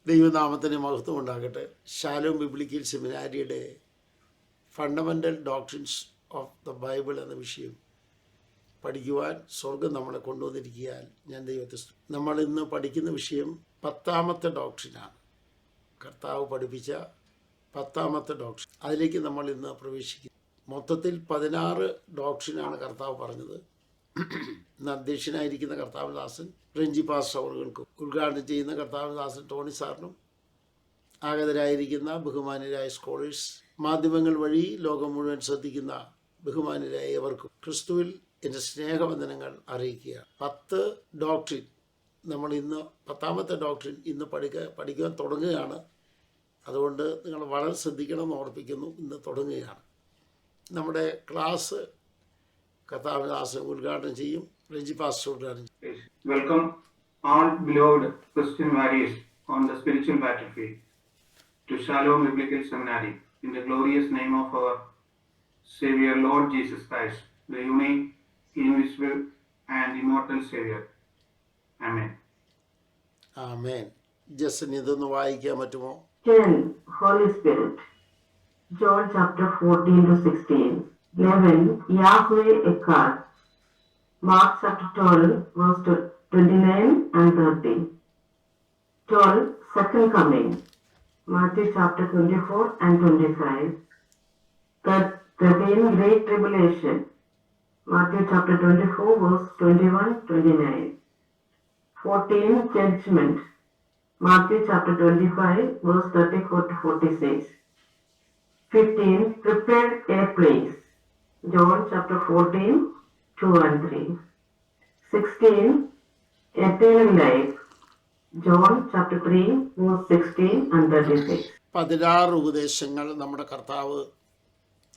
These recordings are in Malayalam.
ദൈവനാമത്തിന് മഹത്വം ഉണ്ടാകട്ടെ. ഷാലോം ബിബ്ലിക്കൽ സെമിനാരിയുടെ fundamental doctrines of the Bible എന്ന വിഷയം പഠിക്കുവാൻ സ്വർഗം നമ്മളെ കൊണ്ടുവന്നിരിക്കാൻ ഞാൻ ദൈവത്തെ നമ്മൾ ഇന്ന് പഠിക്കുന്ന വിഷയം 10ാമത്തെ ഡോക്ട്രിനാണ്. കർത്താവ് പഠിപ്പിച്ച 10ാമത്തെ ഡോക്ട്രിൻ. അതിലേക്ക് നമ്മൾ ഇന്ന് പ്രവേശിക്കും. മൊത്തത്തിൽ 16 ഡോക്ട്രിനാണ് കർത്താവ് പറഞ്ഞത്. ഇന്ന് അധ്യക്ഷനായിരിക്കുന്ന കർത്താവദാസൻ റെഞ്ചി പാസ്റ്റർ അവർകൾക്കും, ഉദ്ഘാടനം ചെയ്യുന്ന കർത്താവദാസൻ ടോണി സാറിനും, ആഗതരായിരിക്കുന്ന ബഹുമാനരായ സ്കോളേഴ്സ്, മാധ്യമങ്ങൾ വഴി ലോകം മുഴുവൻ ശ്രദ്ധിക്കുന്ന ബഹുമാനരായ എവർക്കും ക്രിസ്തുവിൽ എൻ്റെ സ്നേഹവന്ദനങ്ങൾ അറിയിക്കുക. 10 ഡോക്ട്രിൻ നമ്മൾ ഇന്ന് 10ാമത്തെ ഡോക്ട്രിൻ ഇന്ന് പഠിക്കാൻ തുടങ്ങുകയാണ്. അതുകൊണ്ട് നിങ്ങൾ വളരെ ശ്രദ്ധിക്കണമെന്ന് ഓർപ്പിക്കുന്നു. ഇന്ന് തുടങ്ങുകയാണ്. നമ്മുടെ ക്ലാസ് കർത്താവദാസൻ ഉദ്ഘാടനം ചെയ്യും. റെഞ്ചി പാസ്റ്റർ ഉദ്ഘാടനം ചെയ്യും. Welcome all beloved Christian warriors on the spiritual battlefield to Shalom Biblical Seminary in the glorious name of our Savior Lord Jesus Christ, the unique, invisible and immortal Savior. Amen. Amen. Justin ഇതൊന്ന് വായിക്കാൻ പറ്റുമോ? 10. Holy Spirit. John chapter 14 to 16. 11. Yahweh Echad. Mark chapter 12 verse 29 and 30. 12. Second coming. Matthew chapter 24 and 25. 13. Great tribulation. Matthew chapter 24 verse 21-29. 14. Judgment. Matthew chapter 25 verse 34-46. 15. Prepare a place. John chapter 14 2 and 3. 16. Eternal life. John chapter 3 verse 16 and 36. 16 ഉപദേശങ്ങൾ നമ്മുടെ കർത്താവ്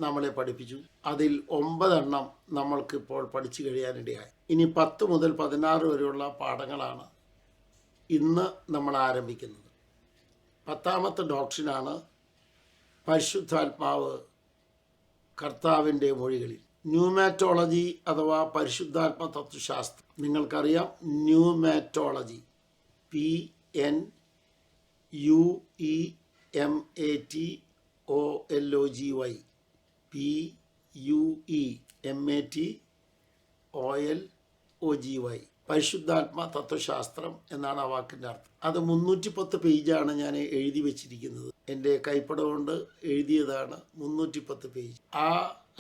നമ്മളെ പഠിപ്പിച്ചു. അതിൽ 9 നമ്മൾക്കിപ്പോൾ പഠിച്ചു കഴിയാനിടയായി. ഇനി 10 മുതൽ 16 വരെയുള്ള പാഠങ്ങളാണ് ഇന്ന് നമ്മൾ ആരംഭിക്കുന്നത്. 10ാമത്തെ ഡോക്ട്രിനാണ് പരിശുദ്ധാത്മാവ് കർത്താവിൻ്റെ മൊഴികളിൽ. ന്യൂമാറ്റോളജി അഥവാ പരിശുദ്ധാത്മ തത്വശാസ്ത്രം. നിങ്ങൾക്കറിയാം, ന്യൂമാറ്റോളജി PNUEMATOLOGY PUEMATOLOGY പരിശുദ്ധാത്മ തത്വശാസ്ത്രം എന്നാണ് ആ വാക്കിൻ്റെ അർത്ഥം. അത് 310 പേജാണ് ഞാൻ എഴുതി വെച്ചിരിക്കുന്നത്. എൻ്റെ കൈപ്പട കൊണ്ട് എഴുതിയതാണ്. 310 പേജ്. ആ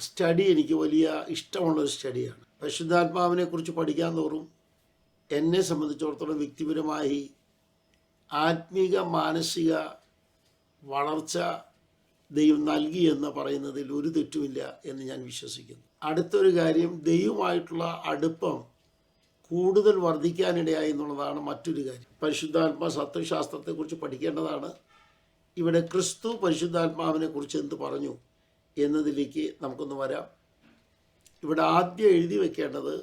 സ്റ്റഡി എനിക്ക് വലിയ ഇഷ്ടമുള്ളൊരു സ്റ്റഡിയാണ്. പരിശുദ്ധാത്മാവിനെ കുറിച്ച് പഠിക്കാൻ തോറും എന്നെ സംബന്ധിച്ചിടത്തോളം വ്യക്തിപരമായി ആത്മീക മാനസിക വളർച്ച ദൈവം നൽകി എന്ന് പറയുന്നതിൽ ഒരു തെറ്റുമില്ല എന്ന് ഞാൻ വിശ്വസിക്കുന്നു. അടുത്തൊരു കാര്യം, ദൈവമായിട്ടുള്ള അടുപ്പം കൂടുതൽ വർദ്ധിക്കാനിടയായി എന്നുള്ളതാണ് മറ്റൊരു കാര്യം. പരിശുദ്ധാത്മാ തത്വശാസ്ത്രത്തെക്കുറിച്ച് പഠിക്കേണ്ടതാണ്. ഇവിടെ ക്രിസ്തു പരിശുദ്ധാത്മാവിനെ കുറിച്ച് എന്ത് പറഞ്ഞു എന്നതിലേക്ക് നമുക്കൊന്ന് വരാം. ഇവിടെ ആദ്യം എഴുതി വെക്കേണ്ടത്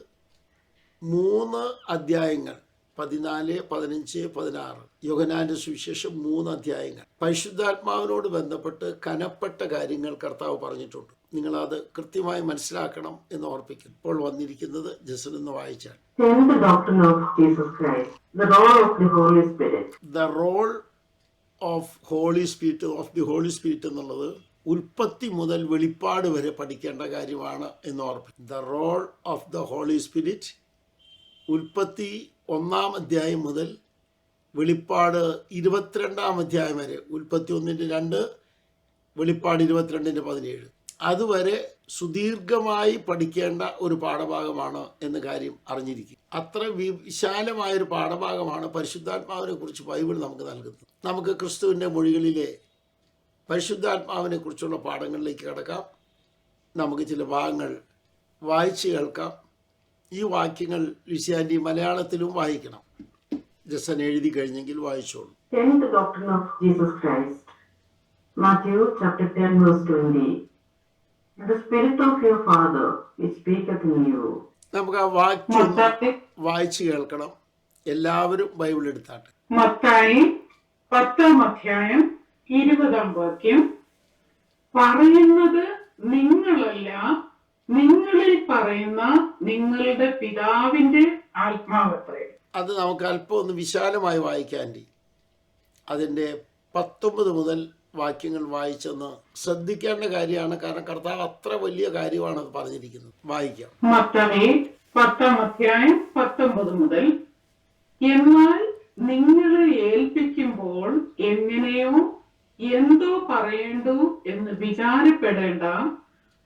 3 അധ്യായങ്ങൾ, 14, 15, 16. യോഹന്നാന്റെ സുവിശേഷം 3 അധ്യായങ്ങൾ പരിശുദ്ധാത്മാവിനോട് ബന്ധപ്പെട്ട് കനപ്പെട്ട കാര്യങ്ങൾ കർത്താവ് പറഞ്ഞിട്ടുണ്ട്. നിങ്ങളത് കൃത്യമായി മനസ്സിലാക്കണം എന്ന് ഓർപ്പിക്കുന്നു. ഇപ്പോൾ വന്നിരിക്കുന്നത് ജസൻ എന്ന് വായിച്ചാൽ. The doctrine of Jesus Christ. The role of the Holy Spirit. The role of Holy Spirit, of the Holy Spirit എന്നുള്ളത് ഉൽപ്പത്തി മുതൽ വെളിപ്പാട് വരെ പഠിക്കേണ്ട കാര്യമാണ് എന്ന് ഓർപ്പിക്കും. The role of the Holy Spirit ഉൽപ്പത്തി 1-ാം അധ്യായം മുതൽ വെളിപ്പാട് 22-ാം അധ്യായം വരെ, ഉൽപ്പത്തി 1-2, വെളിപ്പാട് 22-17 അതുവരെ സുദീർഘമായി പഠിക്കേണ്ട ഒരു പാഠഭാഗമാണ് എന്ന കാര്യം അറിഞ്ഞിരിക്കും. അത്ര വിശാലമായൊരു പാഠഭാഗമാണ് പരിശുദ്ധാത്മാവിനെ കുറിച്ച് ബൈബിൾ നമുക്ക് നൽകുന്നത്. നമുക്ക് ക്രിസ്തുവിൻ്റെ മൊഴികളിലെ പരിശുദ്ധാത്മാവിനെ കുറിച്ചുള്ള പാഠങ്ങളിലേക്ക് കടക്കാം. നമുക്ക് ചില ഭാഗങ്ങൾ വായിച്ച് കേൾക്കാം. ഈ വാക്യങ്ങൾ ലിസിയാൻഡി മലയാളത്തിലും വായിക്കണം. ജസൻ എഴുതി കഴിഞ്ഞെങ്കിൽ വായിച്ചോളൂ. 10th doctrine of Jesus Christ. Matthew chapter 10 verse 20. The Spirit of your Father which speaketh in you. നമുക്ക് ആ വാക്യം വായിച്ച് കേൾക്കണം. എല്ലാവരും ബൈബിൾ എടുത്താട്ടെ. മത്തായി 10-ാം അധ്യായം 20-ാം വാക്യം. പറയുന്നത് നിങ്ങളല്ല, നിങ്ങളിൽ പറയുന്ന നിങ്ങളുടെ പിതാവിന്റെ ആത്മാവത്രേ. അത് നമുക്ക് അല്പം ഒന്ന് വിശാലമായി വായിക്കാൻ. അതിൻ്റെ 19 മുതൽ വാക്യങ്ങൾ വായിച്ചെന്ന് ശ്രദ്ധിക്കേണ്ട കാര്യമാണ്. കാരണം കർത്താവ് അത്ര വലിയ കാര്യമാണ് അത് പറഞ്ഞിരിക്കുന്നത്. വായിക്കാം. മത്തായി 10-ാം അധ്യായം 19 മുതൽ. എന്നാൽ നിങ്ങളെ ഏൽപ്പിക്കുമ്പോൾ എങ്ങനെയോ എന്തോ പറയേണ്ടു എന്ന് വിചാരപ്പെടേണ്ട.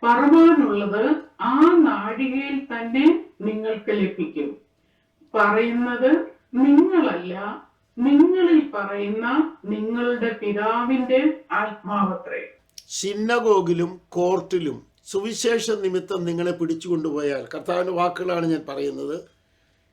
പറവാനുള്ളത് ആ നാഴികയിൽ തന്നെ നിങ്ങൾക്ക് ലഭിക്കും. പറയുന്നത് നിങ്ങളല്ല, നിങ്ങളിൽ പറയുന്ന നിങ്ങളുടെ പിതാവിന്റെ ആത്മാവത്രേ. സിനഗോഗിലും കോർട്ടിലും സുവിശേഷ നിമിത്തം നിങ്ങളെ പിടിച്ചുകൊണ്ടുപോയാൽ, കർത്താവിൻ്റെ വാക്കുകളാണ് ഞാൻ പറയുന്നത്,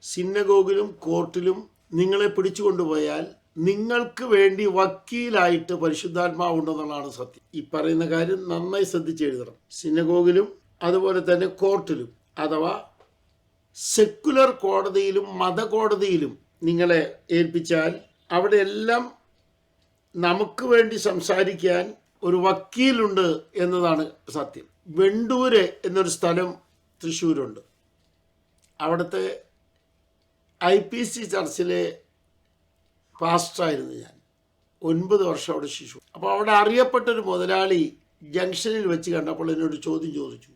സിനഗോഗിലും കോർട്ടിലും നിങ്ങളെ പിടിച്ചുകൊണ്ടുപോയാൽ നിങ്ങൾക്ക് വേണ്ടി വക്കീലായിട്ട് പരിശുദ്ധാത്മാവുണ്ടെന്നുള്ളതാണ് സത്യം. ഈ പറയുന്ന കാര്യം നന്നായി ശ്രദ്ധിച്ചെഴുതണം. സിനഗോഗിലും അതുപോലെ തന്നെ കോർട്ടിലും അഥവാ സെക്കുലർ കോടതിയിലും മതകോടതിയിലും നിങ്ങളെ ഏൽപ്പിച്ചാൽ അവിടെയെല്ലാം നമുക്ക് വേണ്ടി സംസാരിക്കാൻ ഒരു വക്കീലുണ്ട് എന്നതാണ് സത്യം. വെണ്ടൂര് എന്നൊരു സ്ഥലം തൃശ്ശൂരുണ്ട്. അവിടുത്തെ IPC ചർച്ചിലെ പാസ്റ്ററായിരുന്നു ഞാൻ. 9 വർഷം അവിടെ ശിശു. അപ്പോൾ അവിടെ അറിയപ്പെട്ടൊരു മുതലാളി ജംഗ്ഷനിൽ വെച്ച് കണ്ടപ്പോൾ എന്നോട് ചോദ്യം ചോദിച്ചു,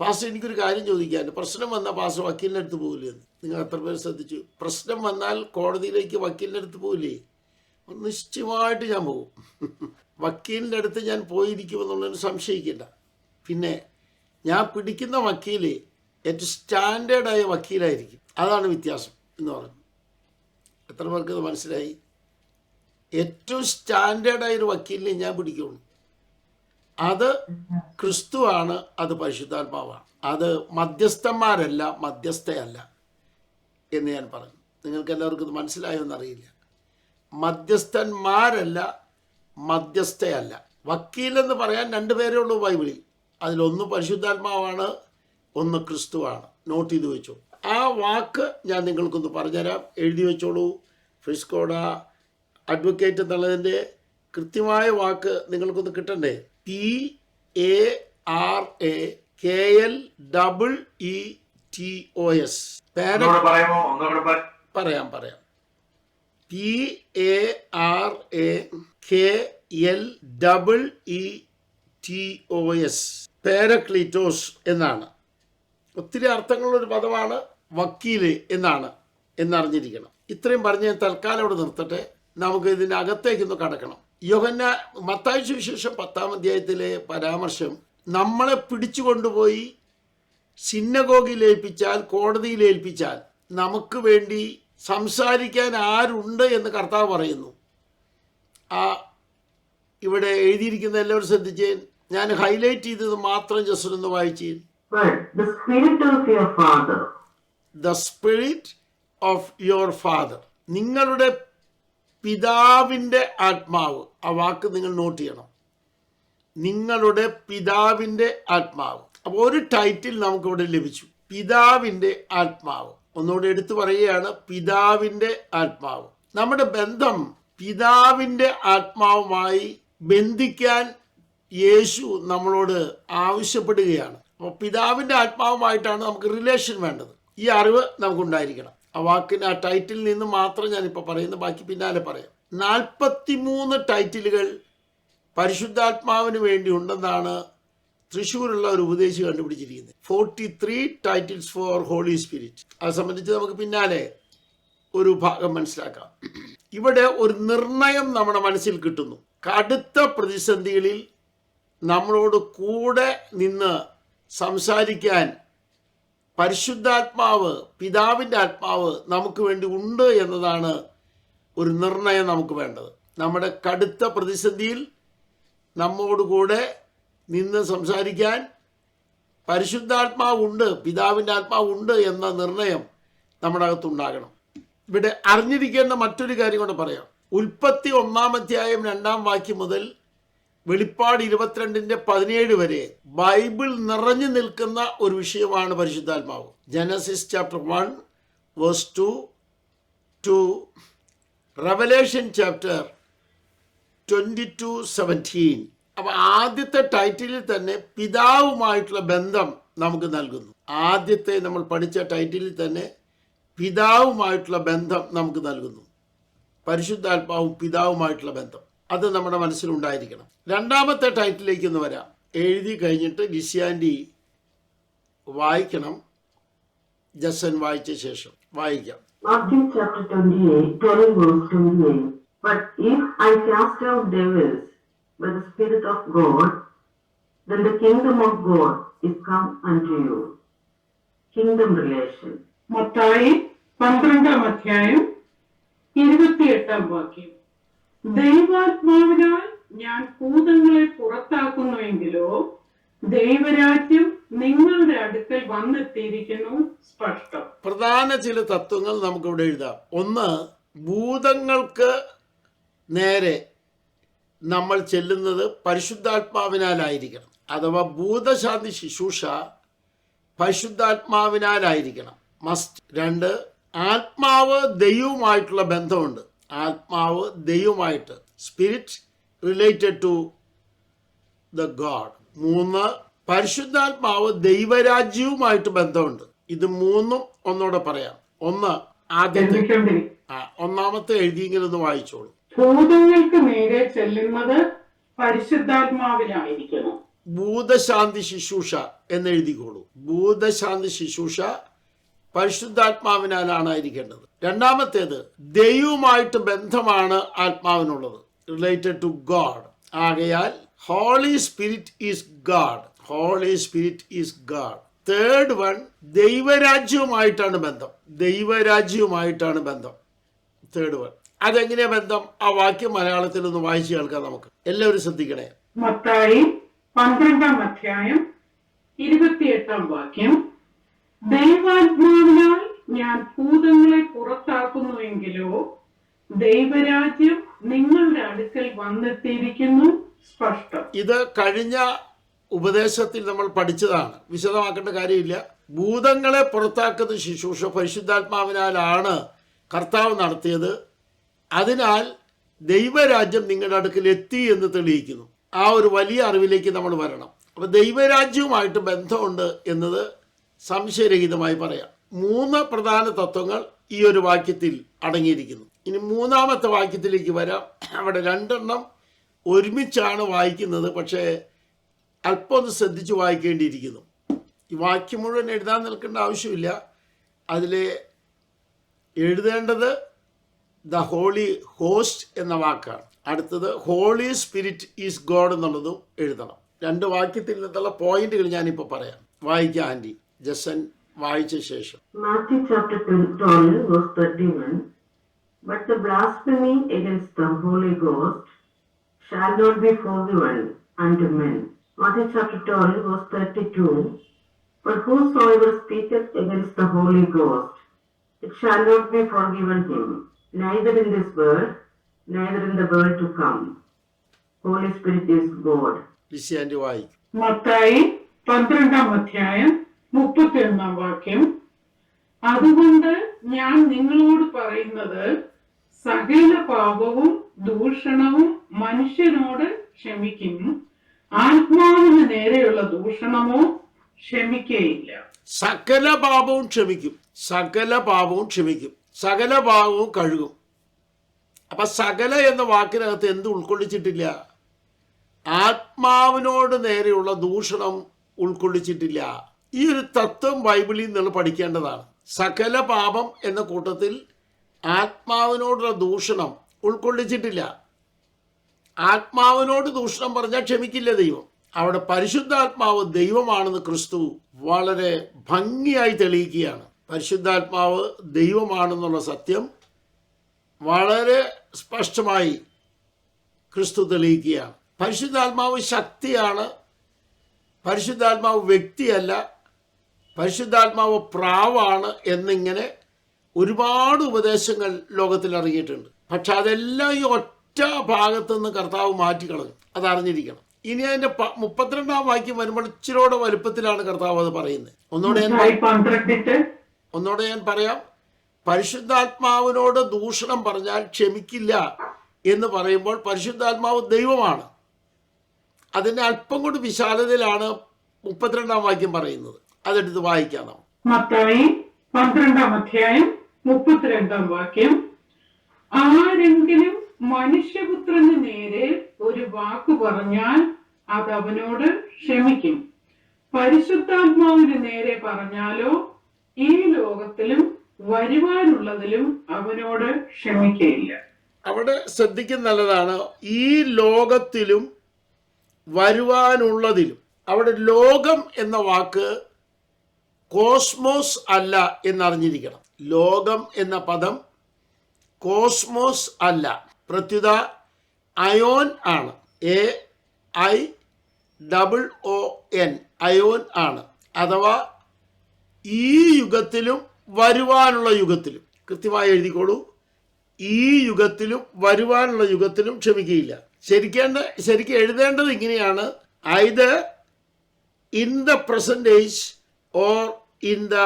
പാസ്റ്റർ എനിക്കൊരു കാര്യം ചോദിക്കാനുണ്ട്, പ്രശ്നം വന്നാൽ പാസ്റ്റർ വക്കീലിൻ്റെ അടുത്ത് പോകില്ലേ എന്ന്. നിങ്ങൾ എത്ര പേര് ശ്രദ്ധിച്ചു? പ്രശ്നം വന്നാൽ കോടതിയിലേക്ക് വക്കീലിൻ്റെ അടുത്ത് പോകില്ലേ? നിശ്ചയമായിട്ട് ഞാൻ പോകും. വക്കീലിൻ്റെ അടുത്ത് ഞാൻ പോയിരിക്കുമെന്നുള്ളതിന് സംശയിക്കില്ല. പിന്നെ ഞാൻ പിടിക്കുന്ന വക്കീൽ ഏറ്റവും സ്റ്റാൻഡേർഡായ വക്കീലായിരിക്കും. അതാണ് വ്യത്യാസം എന്ന് പറഞ്ഞു. എത്ര പേർക്ക് അത് മനസ്സിലായി? ഏറ്റവും സ്റ്റാൻഡേർഡായൊരു വക്കീലിനെ ഞാൻ പിടിക്കുള്ളൂ. അത് ക്രിസ്തുവാണ്, അത് പരിശുദ്ധാത്മാവാണ്. അത് മധ്യസ്ഥന്മാരല്ല, മധ്യസ്ഥയല്ല എന്ന് ഞാൻ പറഞ്ഞു. നിങ്ങൾക്ക് എല്ലാവർക്കും ഇത് മനസ്സിലായോ എന്നറിയില്ല. മധ്യസ്ഥന്മാരല്ല, മധ്യസ്ഥയല്ല. വക്കീലെന്ന് പറയാൻ 2 പേരേ ഉള്ളൂ ബൈബിളിൽ. അതിലൊന്ന് പരിശുദ്ധാത്മാവാണ്, ഒന്ന് ക്രിസ്തുവാണ്. നോട്ട് ചെയ്ത് വെച്ചോ. ആ വാക്ക് ഞാൻ നിങ്ങൾക്കൊന്ന് പറഞ്ഞുതരാം, എഴുതി വെച്ചോളൂ. ഫ്രിസ്കോഡ അഡ്വക്കേറ്റ് എന്നുള്ളതിൻ്റെ കൃത്യമായ വാക്ക് നിങ്ങൾക്കൊന്ന് കിട്ടണ്ടേ? PARAKLEETOS. പറയാം. PARAKLEETOS, പാരക്ലീറ്റോസ് എന്നാണ്. ഒത്തിരി അർത്ഥങ്ങളുള്ളൊരു പദമാണ് വക്കീല് എന്നറിഞ്ഞിരിക്കണം. ഇത്രയും പറഞ്ഞ് ഞാൻ തൽക്കാലം അവിടെ നിർത്തട്ടെ. നമുക്ക് ഇതിൻ്റെ അകത്തേക്കൊന്ന് കടക്കണം. മത്തായി സുവിശേഷം 10-ാം അധ്യായത്തിലെ പരാമർശം നമ്മളെ പിടിച്ചുകൊണ്ടുപോയി സിനഗോഗിൽ ഏൽപ്പിച്ചാൽ, കോടതിയിൽ ഏൽപ്പിച്ചാൽ നമുക്ക് വേണ്ടി സംസാരിക്കാൻ ആരുണ്ട് എന്ന് കർത്താവ് പറയുന്നു. ഇവിടെ എഴുതിയിരിക്കുന്ന എല്ലാവരും ശ്രദ്ധിച്ചേ. ഞാൻ ഹൈലൈറ്റ് ചെയ്തത് മാത്രം ജസ്റ്റ് ഒന്ന് വായിച്ചേ. The Spirit of your Father. The Spirit of your Father. നിങ്ങളുടെ പിതാവിൻ്റെ ആത്മാവ്. ആ വാക്ക് നിങ്ങൾ നോട്ട് ചെയ്യണം. നിങ്ങളുടെ പിതാവിൻ്റെ ആത്മാവ്. അപ്പോൾ ഒരു ടൈറ്റിൽ നമുക്കിവിടെ ലഭിച്ചു, പിതാവിൻ്റെ ആത്മാവ്. ഒന്നുകൂടെ എടുത്തു പറയുകയാണ്, പിതാവിൻ്റെ ആത്മാവ്. നമ്മുടെ ബന്ധം പിതാവിൻ്റെ ആത്മാവുമായി ബന്ധിക്കാൻ യേശു നമ്മളോട് ആവശ്യപ്പെടുകയാണ്. അപ്പോൾ പിതാവിൻ്റെ ആത്മാവുമായിട്ടാണ് നമുക്ക് റിലേഷൻ വേണ്ടത്. ഈ അറിവ് നമുക്കുണ്ടായിരിക്കണം. ആ വാക്കിന്, ആ ടൈറ്റിൽ നിന്ന് മാത്രം ഞാനിപ്പോൾ പറയുന്നത്, ബാക്കി പിന്നാലെ പറയാം. 43 ടൈറ്റിലുകൾ പരിശുദ്ധാത്മാവിന് വേണ്ടി ഉണ്ടെന്നാണ് തൃശ്ശൂരുള്ള ഒരു ഉപദേശി കണ്ടുപിടിച്ചിരിക്കുന്നത്. 43 ടൈറ്റിൽസ് ഫോർ ഹോളി സ്പിരിറ്റ്. അത് സംബന്ധിച്ച് നമുക്ക് പിന്നാലെ ഒരു ഭാഗം മനസ്സിലാക്കാം. ഇവിടെ ഒരു നിർണയം നമ്മുടെ മനസ്സിൽ കിട്ടുന്നു. കടുത്ത പ്രതിസന്ധികളിൽ നമ്മളോട് കൂടെ നിന്ന് സംസാരിക്കാൻ പരിശുദ്ധാത്മാവ്, പിതാവിൻ്റെ ആത്മാവ് നമുക്ക് വേണ്ടി ഉണ്ട് എന്നതാണ് ഒരു നിർണയം നമുക്ക് വേണ്ടത്. നമ്മുടെ കടുത്ത പ്രതിസന്ധിയിൽ നമ്മോടുകൂടെ നിന്ന് സംസാരിക്കാൻ പരിശുദ്ധാത്മാവുണ്ട്, പിതാവിൻ്റെ ആത്മാവുണ്ട് എന്ന നിർണയം നമ്മുടെ അകത്തുണ്ടാകണം. ഇവിടെ അറിഞ്ഞിരിക്കേണ്ട മറ്റൊരു കാര്യം കൂടെ പറയാം. ഉൽപ്പത്തി 1-ാം അധ്യായം 2-ാം വാക്യം മുതൽ വെളിപ്പാട് 22-17 വരെ ബൈബിൾ നിറഞ്ഞു നിൽക്കുന്ന ഒരു വിഷയമാണ് പരിശുദ്ധാത്മാവ്. Genesis chapter 1 verse 2 to Revelation chapter 22:17. അപ്പോൾ ആദ്യത്തെ ടൈറ്റിലിൽ തന്നെ പിതാവുമായിട്ടുള്ള ബന്ധം നമുക്ക് നൽകുന്നു. ആദ്യത്തെ നമ്മൾ പഠിച്ച ടൈറ്റിലിൽ തന്നെ പിതാവുമായിട്ടുള്ള ബന്ധം നമുക്ക് നൽകുന്നു. പരിശുദ്ധാത്മാവും പിതാവുമായിട്ടുള്ള ബന്ധം. അത് നമ്മുടെ മനസ്സിലുണ്ടായിരിക്കണം. രണ്ടാമത്തെ ടൈറ്റിലേക്ക് ഒന്ന് വരാം. എഴുതി കഴിഞ്ഞിട്ട് ലിസിയാൻഡി വായിക്കണം. ജസൻ വായിച്ച ശേഷം വായിക്കാം. Matthew chapter 28, 12 verse 28. But if I cast out devils by the Spirit of God, then the kingdom of God is come unto you. Kingdom relation. Mathai 12-ാം അധ്യായം 28-ാം വാക്യം. ദൈവാത്മാവിനാൽ ഞാൻ ഭൂതങ്ങളെ പുറത്താക്കുന്നുവെങ്കിലോ ദൈവരാജ്യം നിങ്ങളുടെ അടുക്കൽ വന്നെത്തിയിരിക്കുന്നു. സ്പഷ്ടം. പ്രധാന ചില തത്വങ്ങൾ നമുക്കിവിടെ എഴുതാം. ഒന്ന്, ഭൂതങ്ങൾക്ക് നേരെ നമ്മൾ ചെല്ലുന്നത് പരിശുദ്ധാത്മാവിനാലായിരിക്കണം. അഥവാ ഭൂതശാന്തി ശുശ്രൂഷ പരിശുദ്ധാത്മാവിനാലായിരിക്കണം, മസ്റ്റ്. രണ്ട്, ആത്മാവ് ദൈവവുമായിട്ടുള്ള ബന്ധമുണ്ട്. ആത്മാവ് ദൈവമായിട്ട്, spirit related to the God. മൂന്ന്, പരിശുദ്ധാത്മാവ് ദൈവരാജ്യവുമായിട്ട് ബന്ധമുണ്ട്. ഇത് മൂന്നും ഒന്നുകൂടെ പറയാം. ഒന്ന്, ആദ്യത്തെ ഒന്നാമത്തെ എഴുതിയെങ്കിലും ഒന്ന് വായിച്ചോളൂ. ഭൂതങ്ങൾക്ക് നേരെ ചെല്ലുന്നത് പരിശുദ്ധാത്മാവിലായിരിക്കണം. ഭൂതശാന്തി ശുശ്രൂഷ എന്ന് എഴുതിക്കോളൂ. ഭൂതശാന്തി ശുശ്രൂഷ പരിശുദ്ധാത്മാവിനാലാണ് ആയിരിക്കേണ്ടത്. രണ്ടാമത്തേത്, ദൈവവുമായിട്ട് ബന്ധമാണ് ആത്മാവിനുള്ളത്, റിലേറ്റഡ് ടു ഗോഡ്. ആകയാൽ Holy Spirit is God. Holy Spirit is God. Third one, ദൈവരാജ്യവുമായിട്ടാണ് ബന്ധം. ദൈവരാജ്യവുമായിട്ടാണ് ബന്ധം. Third one. അതെങ്ങനെയാ ബന്ധം? ആ വാക്യം മലയാളത്തിൽ ഒന്ന് വായിച്ചു കേൾക്കാം നമുക്ക്. എല്ലാവരും ശ്രദ്ധിക്കണേ. മത്തായി 12-ാം അധ്യായം 28-ാം വാക്യം. ദൈവാത്മാവിനാൽ ഞാൻ ഭൂതങ്ങളെ പുറത്താക്കുന്നുവെങ്കിലോ ദൈവരാജ്യം നിങ്ങളുടെ അടുക്കൽ വന്നെത്തിയിരിക്കുന്നു. സ്പഷ്ടം. ഇത് കഴിഞ്ഞ ഉപദേശത്തിൽ നമ്മൾ പഠിച്ചതാണ്, വിശദമാക്കേണ്ട കാര്യമില്ല. ഭൂതങ്ങളെ പുറത്താക്കുന്ന ശുശ്രൂഷ പരിശുദ്ധാത്മാവിനാലാണ് കർത്താവ് നടത്തിയത്. അതിനാൽ ദൈവരാജ്യം നിങ്ങളുടെ അടുക്കൽ എത്തി എന്ന് തെളിയിക്കുന്നു. ആ ഒരു വലിയ അറിവിലേക്ക് നമ്മൾ വരണം. അപ്പോൾ ദൈവരാജ്യവുമായിട്ട് ബന്ധമുണ്ട് എന്നത് സംശയരഹിതമായി പറയാം. മൂന്ന് പ്രധാന തത്വങ്ങൾ ഈ ഒരു വാക്യത്തിൽ അടങ്ങിയിരിക്കുന്നു. ഇനി മൂന്നാമത്തെ വാക്യത്തിലേക്ക് വരാം. അവിടെ രണ്ടെണ്ണം ഒരുമിച്ചാണ് വായിക്കുന്നത്, പക്ഷേ അല്പം ഒന്ന് ശ്രദ്ധിച്ച് വായിക്കേണ്ടിയിരിക്കുന്നു. ഈ വാക്യം മുഴുവൻ എഴുതാൻ നിൽക്കേണ്ട ആവശ്യമില്ല. അതിൽ എഴുതേണ്ടത് ദ ഹോളി ഹോസ്റ്റ് എന്ന വാക്കാണ്. അടുത്തത് ഹോളി സ്പിരിറ്റ് ഈസ് ഗോഡ് എന്നുള്ളതും എഴുതണം. രണ്ട് വാക്യത്തിൽ നിന്നുള്ള പോയിന്റുകൾ ഞാനിപ്പോൾ പറയാം. വായിക്കാം ആൻറ്റി. ജസൻ വായിച്ച ശേഷം. Matthew chapter 12 verse 31. But the blasphemy against the Holy Ghost shall not be forgiven unto men. Matthew chapter 12 verse 32. But whosoever speaketh against the Holy Ghost, it shall not be forgiven him, neither in this world, neither in the world to come. Holy Spirit is God. ലിസിയാൻറ്റി വായിക്കും. മത്തായി 12-ാം അധ്യായം 31-ാം വാക്യം. അതുകൊണ്ട് ഞാൻ നിങ്ങളോട് പറയുന്നത്, സകല പാപവും ദൂഷണവും മനുഷ്യനോട് ക്ഷമിക്കും, ആത്മാവിന് നേരെയുള്ള ദൂഷണമോ ക്ഷമിക്കുകയില്ല. സകല പാപവും ക്ഷമിക്കും. സകല പാപവും ക്ഷമിക്കും. സകല പാപവും കഴുകും. അപ്പൊ സകല എന്ന വാക്കിനകത്ത് എന്ത് ഉൾക്കൊള്ളിച്ചിട്ടില്ല? ആത്മാവിനോട് നേരെയുള്ള ദൂഷണം ഉൾക്കൊള്ളിച്ചിട്ടില്ല. ഈ ഒരു തത്വം ബൈബിളിൽ നിന്ന് പഠിക്കേണ്ടതാണ്. സകല പാപം എന്ന കൂട്ടത്തിൽ ആത്മാവിനോടുള്ള ദൂഷണം ഉൾക്കൊള്ളിച്ചിട്ടില്ല. ആത്മാവിനോട് ദൂഷണം പറഞ്ഞാൽ ക്ഷമിക്കില്ല ദൈവം. അവിടെ പരിശുദ്ധാത്മാവ് ദൈവമാണെന്ന് ക്രിസ്തു വളരെ ഭംഗിയായി തെളിയിക്കുകയാണ്. പരിശുദ്ധാത്മാവ് ദൈവമാണെന്നുള്ള സത്യം വളരെ സ്പഷ്ടമായി ക്രിസ്തു തെളിയിക്കുകയാണ്. പരിശുദ്ധാത്മാവ് ശക്തിയാണ്. പരിശുദ്ധാത്മാവ് വ്യക്തിയല്ല. പരിശുദ്ധാത്മാവ് പ്രാവാണ് എന്നിങ്ങനെ ഒരുപാട് ഉപദേശങ്ങൾ ലോകത്തിൽ ഇറങ്ങിയിട്ടുണ്ട്. പക്ഷെ അതെല്ലാം ഈ ഒറ്റ ഭാഗത്തു നിന്ന് കർത്താവ് മാറ്റിക്കളഞ്ഞു. അതറിഞ്ഞിരിക്കണം. ഇനി അതിന്റെ 32-ാം വാക്യം വരുമ്പോൾ ഇച്ചിരിയോടെ വലുപ്പത്തിലാണ് കർത്താവ് അത് പറയുന്നത്. ഒന്നുകൂടെ ഞാൻ പറയാം. പരിശുദ്ധാത്മാവിനോട് ദൂഷണം പറഞ്ഞാൽ ക്ഷമിക്കില്ല എന്ന് പറയുമ്പോൾ പരിശുദ്ധാത്മാവ് ദൈവമാണ്. അതിന്റെ അല്പം കൂടി വിശാലതയിലാണ് 32-ാം വാക്യം പറയുന്നത്. അതെടുത്ത് വായിക്കാം. മത്തായി 12-ാം അധ്യായം 32-ാം വാക്യം. ആര് ആരെങ്കിലും മനുഷ്യപുത്രന് നേരെ ഒരു വാക്ക് പറഞ്ഞാൽ അത് അവനോട് ക്ഷമിക്കും. പരിശുദ്ധാത്മാവിന് നേരെ പറഞ്ഞാലോ ഈ ലോകത്തിലും വരുവാനുള്ളതിലും അവനോട് ക്ഷമിക്കയില്ല. അവിടെ ശ്രദ്ധിക്കുന്ന നല്ലതാണ്. ഈ ലോകത്തിലും വരുവാനുള്ളതിലും. അവിടെ ലോകം എന്ന വാക്ക് കോസ്മോസ് അല്ല എന്നറിഞ്ഞിരിക്കണം. ലോകം എന്ന പദം കോസ്മോസ് അല്ല, പ്രത്യുത അയോൻ ആണ്. AIOON, അയോൻ ആണ്. അഥവാ ഈ യുഗത്തിലും വരുവാനുള്ള യുഗത്തിലും. കൃത്യമായി എഴുതിക്കോളൂ. ഈ യുഗത്തിലും വരുവാനുള്ള യുഗത്തിലും ക്ഷമിക്കുകയില്ല. ശരിക്കും എഴുതേണ്ടത് ഇങ്ങനെയാണ്: either in the present age or in the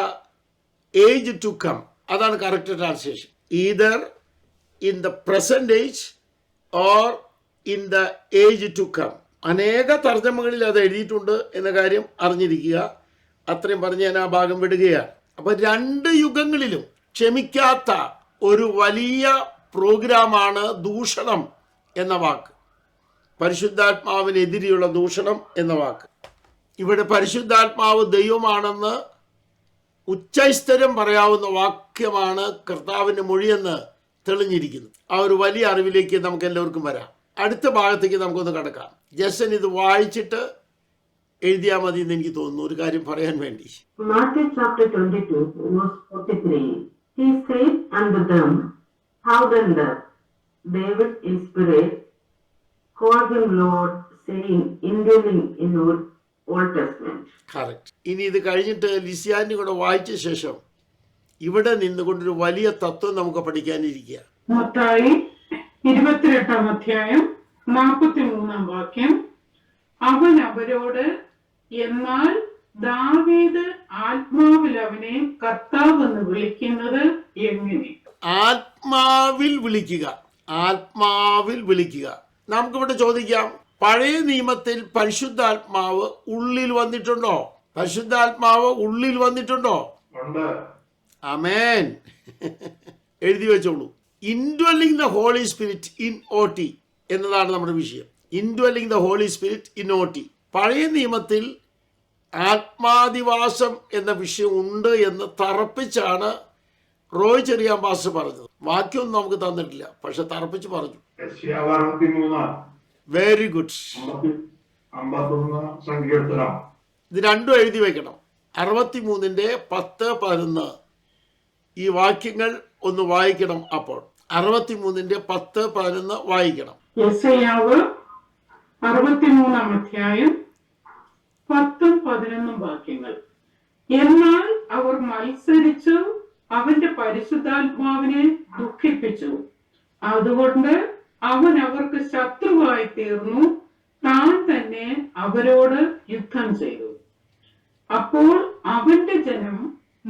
age to come. അതാണ് correct translation. Either in the present age or in the age to come. അനേക തർജ്ജമകളിൽ അത് എഴുതിയിട്ടുണ്ട് എന്ന കാര്യം അറിഞ്ഞിരിക്കുക. അത്രയും പറഞ്ഞ് ഞാൻ ആ ഭാഗം വിടുകയാണ്. അപ്പൊ രണ്ട് യുഗങ്ങളിലും ക്ഷമിക്കാത്ത ഒരു വലിയ പ്രോഗ്രാമാണ് ദൂഷണം എന്ന വാക്ക്. പരിശുദ്ധാത്മാവിനെതിരെയുള്ള ദൂഷണം എന്ന വാക്ക്. ഇവിടെ പരിശുദ്ധാത്മാവ് ദൈവമാണെന്ന് ഉച്ചൈസ്തരം പറയാവുന്ന വാക്യമാണ് കർത്താവിൻ്റെ മൊഴിയെന്ന് തെളിഞ്ഞിരിക്കുന്നു. ആ ഒരു വലിയ അറിവിലേക്ക് നമുക്ക് എല്ലാവർക്കും വരാം. അടുത്ത ഭാഗത്തേക്ക് നമുക്കൊന്ന് കടക്കാം. ജസൻ ഇത് വായിച്ചിട്ട് എഴുതിയാൽ മതി എന്ന് എനിക്ക് തോന്നുന്നു, ഒരു കാര്യം പറയാൻ വേണ്ടി. Matthew chapter 22, verse 43. He said unto them, How then that David in spirit called him Lord, saying, indwelling in Old Testament. Correct. ഇനി ഇത് കഴിഞ്ഞിട്ട് ലിസിയാൻ്റെ കൂടെ വായിച്ച ശേഷം ഇവിടെ നിന്നുകൊണ്ടൊരു വലിയ തത്വം നമുക്ക് പഠിക്കാനിരിക്കുക. മത്തായി 28-ാം അധ്യായം 43-ാം വാക്യം. അവൻ അവരോട്, എന്നാൽ ദാവീദ് ആത്മാവിൽ അവനെ കർത്താവ് എന്ന് വിളിക്കുന്നത് എങ്ങനെ? ആത്മാവിൽ വിളിക്കുക, ആത്മാവിൽ വിളിക്കുക. നമുക്കിവിടെ ചോദിക്കാം, പഴയ നിയമത്തിൽ പരിശുദ്ധാത്മാവ് ഉള്ളിൽ വന്നിട്ടുണ്ടോ? പരിശുദ്ധാത്മാവ് ഉള്ളിൽ വന്നിട്ടുണ്ടോ? ആമേൻ. എഴുതി വെച്ചോളൂ. Indwelling the Holy Spirit in OT എന്നതാണ് നമ്മുടെ വിഷയം. Indwelling the Holy Spirit in OT. പഴയ നിയമത്തിൽ ആത്മാധിവാസം എന്ന വിഷയം ഉണ്ട് എന്ന് തറപ്പിച്ചാണ് റോയ് ചെറിയാൻ പാസ്റ്റർ പറഞ്ഞത്. വാക്യമൊന്നും നമുക്ക് തന്നിട്ടില്ല, പക്ഷെ തറപ്പിച്ച് പറഞ്ഞു. Very good. ഇത് രണ്ടും എഴുതി വെക്കണം. 63-ന്റെ 10-11 ഈ വാക്യങ്ങൾ ഒന്ന് വായിക്കണം. അപ്പോൾ 63-ന്റെ 10-11 വായിക്കണം. യെശയ്യാവ് 63-ാം അധ്യായം 10-11 വാക്യങ്ങൾ. എന്നാൽ അവർ മത്സരിച്ചു, അവന്റെ പരിശുദ്ധാത്മാവിനെ ദുഃഖിപ്പിച്ചു. അതുകൊണ്ട് അവൻ അവർക്ക് ശത്രുവായി തീർന്നു, താൻ തന്നെ അവരോട് യുദ്ധം ചെയ്തു. അപ്പോൾ അവന്റെ ജനം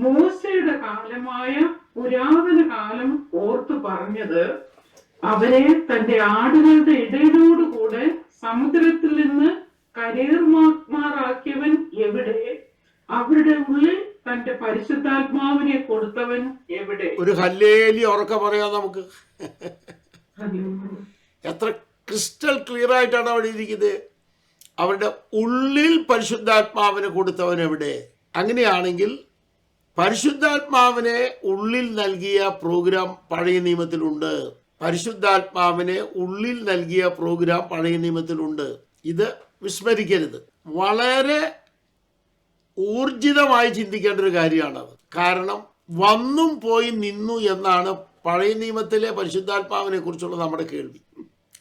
മോശയുടെ കാലമായ പുരാതന കാലം ഓർത്തു പറഞ്ഞത്, അവരെ തന്റെ ആടുകളുടെ ഇടയിലോടുകൂടെ സമുദ്രത്തിൽ നിന്ന് കരേറുമാറാക്കിയവൻ എവിടെ? അവരുടെ ഉള്ളിൽ തന്റെ പരിശുദ്ധാത്മാവിനെ കൊടുത്തവൻ എവിടെ? ഒരു ഹല്ലേലി ഉറക്കെ പറയാം നമുക്ക്. എത്ര ക്രിസ്റ്റൽ ക്ലിയർ ആയിട്ടാണ് അവിടെ ഇരിക്കുന്നത്. അവരുടെ ഉള്ളിൽ പരിശുദ്ധാത്മാവിനെ കൊടുത്തവൻ എവിടെ? അങ്ങനെയാണെങ്കിൽ പരിശുദ്ധാത്മാവിനെ ഉള്ളിൽ നൽകിയ പ്രോഗ്രാം പഴയ നിയമത്തിലുണ്ട്. പരിശുദ്ധാത്മാവിനെ ഉള്ളിൽ നൽകിയ പ്രോഗ്രാം പഴയ നിയമത്തിലുണ്ട്. ഇത് വിസ്മരിക്കരുത്. വളരെ ഊർജിതമായി ചിന്തിക്കേണ്ട ഒരു കാര്യമാണത്. കാരണം വന്നും പോയി നിന്നു എന്നാണ് പഴയ നിയമത്തിലെ പരിശുദ്ധാത്മാവിനെ കുറിച്ചുള്ള നമ്മുടെ കേൾവി.